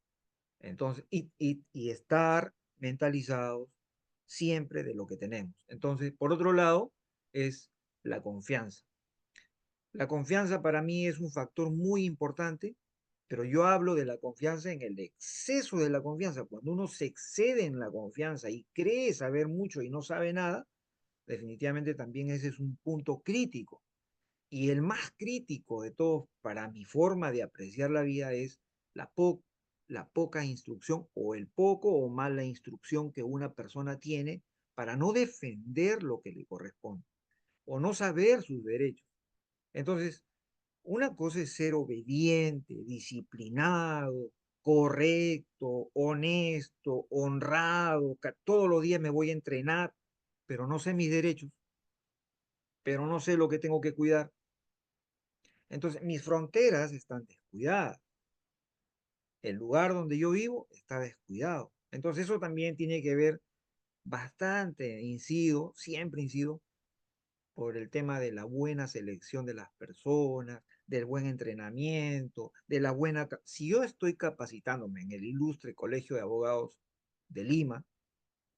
Entonces, y estar mentalizados siempre de lo que tenemos. Entonces, por otro lado, es la confianza. La confianza para mí es un factor muy importante, pero yo hablo de la confianza en el exceso de la confianza. Cuando uno se excede en la confianza y cree saber mucho y no sabe nada, definitivamente también ese es un punto crítico. Y el más crítico de todos para mi forma de apreciar la vida es la, la poca instrucción o el poco o mala instrucción que una persona tiene para no defender lo que le corresponde o no saber sus derechos. Entonces, una cosa es ser obediente, disciplinado, correcto, honesto, honrado, que todos los días me voy a entrenar, pero no sé mis derechos, pero no sé lo que tengo que cuidar. Entonces, mis fronteras están descuidadas. El lugar donde yo vivo está descuidado. Entonces, eso también tiene que ver bastante, incido, siempre incido, por el tema de la buena selección de las personas, del buen entrenamiento, de la buena... Si yo estoy capacitándome en el ilustre Colegio de Abogados de Lima,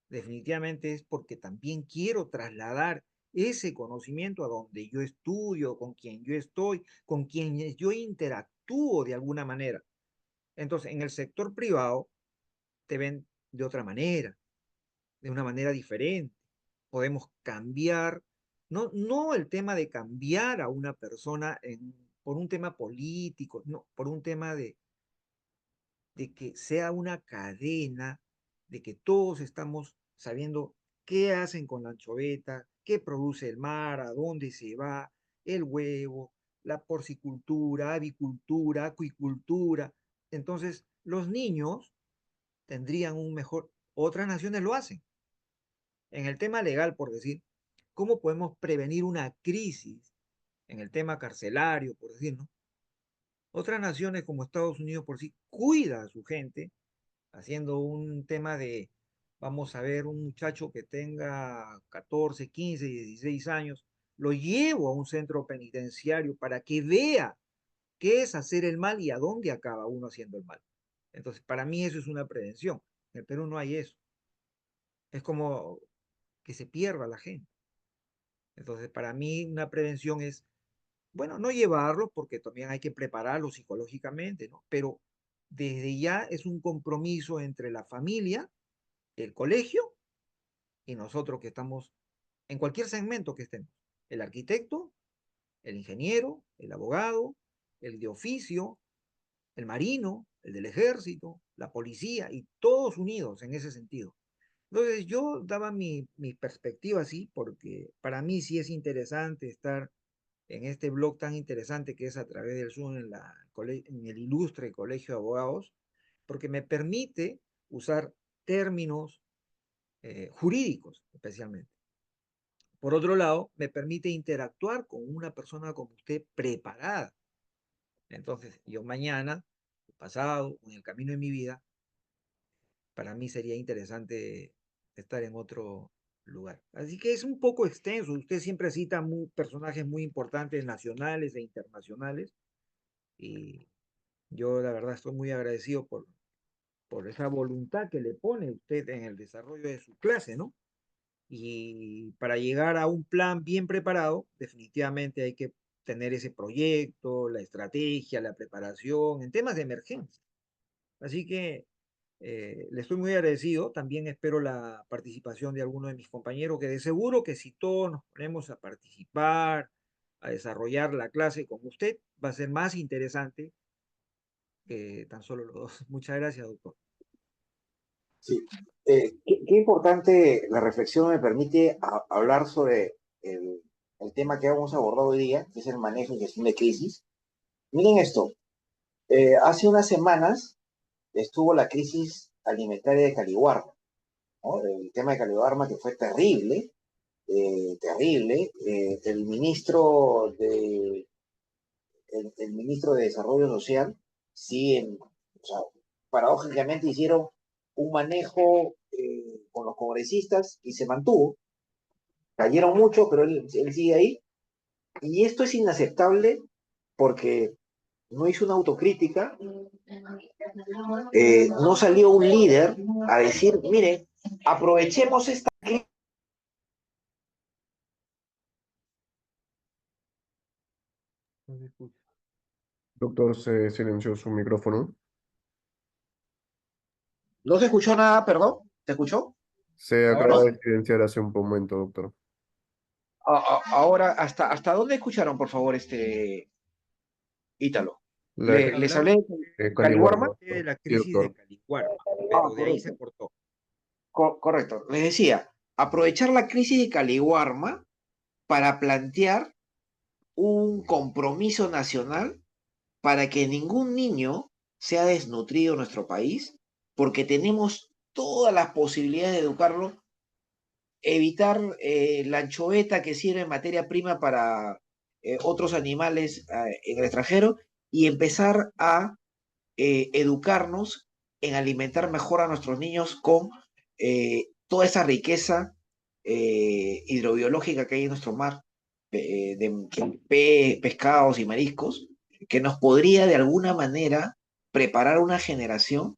definitivamente es porque también quiero trasladar ese conocimiento a donde yo estudio, con quien yo estoy, con quienes yo interactúo de alguna manera. Entonces, en el sector privado te ven de otra manera, de una manera diferente. Podemos cambiar, no el tema de cambiar a una persona por un tema político, no, por un tema de que sea una cadena, de que todos estamos sabiendo qué hacen con la anchoveta, qué produce el mar, a dónde se va, el huevo, la porcicultura, avicultura, acuicultura. Entonces, los niños tendrían un mejor, otras naciones lo hacen. En el tema legal, por decir, ¿cómo podemos prevenir una crisis en el tema carcelario, por decir, ¿no? Otras naciones como Estados Unidos, por sí, cuida a su gente haciendo un tema de, vamos a ver, un muchacho que tenga 14, 15, 16 años, lo llevo a un centro penitenciario para que vea qué es hacer el mal y a dónde acaba uno haciendo el mal. Entonces, para mí eso es una prevención. En el Perú no hay eso. Es como que se pierda la gente. Entonces, para mí una prevención es, bueno, no llevarlos porque también hay que prepararlos psicológicamente, ¿no? Pero desde ya es un compromiso entre la familia, el colegio y nosotros que estamos en cualquier segmento que estemos. El arquitecto, el ingeniero, el abogado, el de oficio, el marino, el del ejército, la policía y todos unidos en ese sentido. Entonces yo daba mi perspectiva así porque para mí sí es interesante estar en este blog tan interesante que es a través del Zoom en el ilustre Colegio de Abogados, porque me permite usar términos jurídicos especialmente. Por otro lado, me permite interactuar con una persona como usted preparada. Entonces, yo mañana, pasado, en el camino de mi vida, para mí sería interesante estar en otro lugar. Así que es un poco extenso. Usted siempre cita personajes muy importantes, nacionales e internacionales, y yo la verdad estoy muy agradecido por esa voluntad que le pone usted en el desarrollo de su clase, ¿no? Y para llegar a un plan bien preparado, definitivamente hay que tener ese proyecto, la estrategia, la preparación en temas de emergencia. Así que le estoy muy agradecido. También espero la participación de algunos de mis compañeros, que de seguro que si todos nos ponemos a participar, a desarrollar la clase con usted, va a ser más interesante que tan solo los dos. Muchas gracias, doctor. Sí. Qué importante la reflexión me permite hablar sobre el tema que hemos abordado hoy día, que es el manejo y gestión de crisis. Miren esto, hace unas semanas estuvo la crisis alimentaria de Caliwarma, ¿no? El tema de Caliwarma que fue terrible, terrible. El ministro de Desarrollo Social, sí, O sea, paradójicamente hicieron un manejo con los congresistas y se mantuvo. Cayeron mucho, pero él sigue ahí. Y esto es inaceptable porque no hizo una autocrítica, no salió un líder a decir, mire, aprovechemos esta crisis. No se escucha. Doctor, se silenció su micrófono. No se escuchó nada, perdón, ¿se escuchó? Se ¿Ahora? acaba de silenciar hace un momento, doctor. Ahora, ¿hasta dónde escucharon, por favor, Ítalo? La de Les hablé de Caliwarma, Caliwarma. De doctor. la Sí, crisis de doctor. Caliwarma, pero de ahí se Correcto. cortó. Correcto. Les decía, aprovechar la crisis de Caliwarma para plantear un compromiso nacional para que ningún niño sea desnutrido en nuestro país, porque tenemos todas las posibilidades de educarlo, evitar la anchoveta que sirve en materia prima para otros animales en el extranjero y empezar a educarnos en alimentar mejor a nuestros niños con toda esa riqueza hidrobiológica que hay en nuestro mar, de pescados y mariscos, que nos podría de alguna manera preparar una generación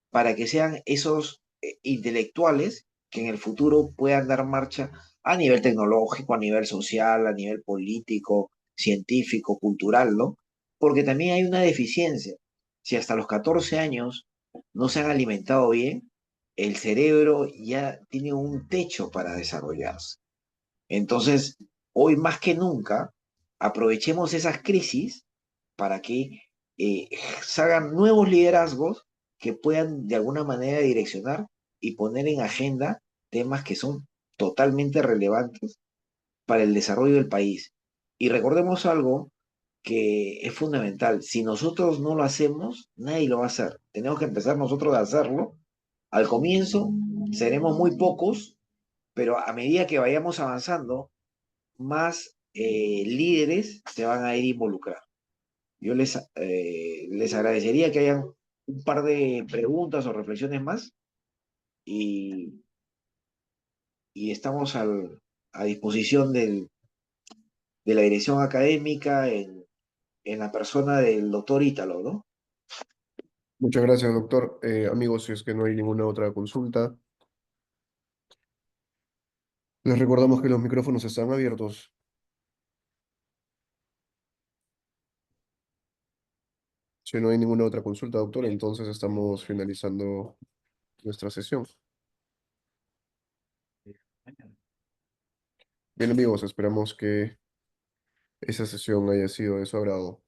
para que sean esos intelectuales que en el futuro puedan dar marcha a nivel tecnológico, a nivel social, a nivel político, científico, cultural, ¿no? Porque también hay una deficiencia. Si hasta los 14 años no se han alimentado bien, el cerebro ya tiene un techo para desarrollarse. Entonces, hoy más que nunca, aprovechemos esas crisis para que salgan nuevos liderazgos que puedan de alguna manera direccionar y poner en agenda temas que son totalmente relevantes para el desarrollo del país. Y recordemos algo que es fundamental. Si nosotros no lo hacemos, nadie lo va a hacer. Tenemos que empezar nosotros a hacerlo. Al comienzo seremos muy pocos, pero a medida que vayamos avanzando, más líderes se van a ir involucrar. Yo les agradecería que hayan un par de preguntas o reflexiones más y, y estamos a disposición de la dirección académica en la persona del doctor Ítalo, ¿no? Muchas gracias, doctor. Amigos, si es que no hay ninguna otra consulta, les recordamos que los micrófonos están abiertos. Si no hay ninguna otra consulta, doctor, entonces estamos finalizando nuestra sesión. Bien, amigos, esperamos que esa sesión haya sido de su agrado.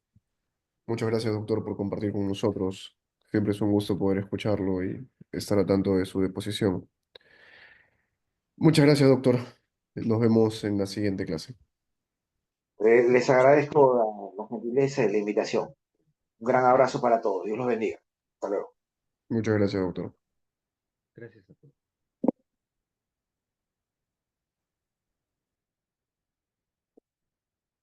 Muchas gracias, doctor, por compartir con nosotros. Siempre es un gusto poder escucharlo y estar a tanto de su deposición. Muchas gracias, doctor. Nos vemos en la siguiente clase. Les agradezco la gentileza y la invitación. Un gran abrazo para todos. Dios los bendiga. Hasta luego. Muchas gracias, doctor. Gracias a todos.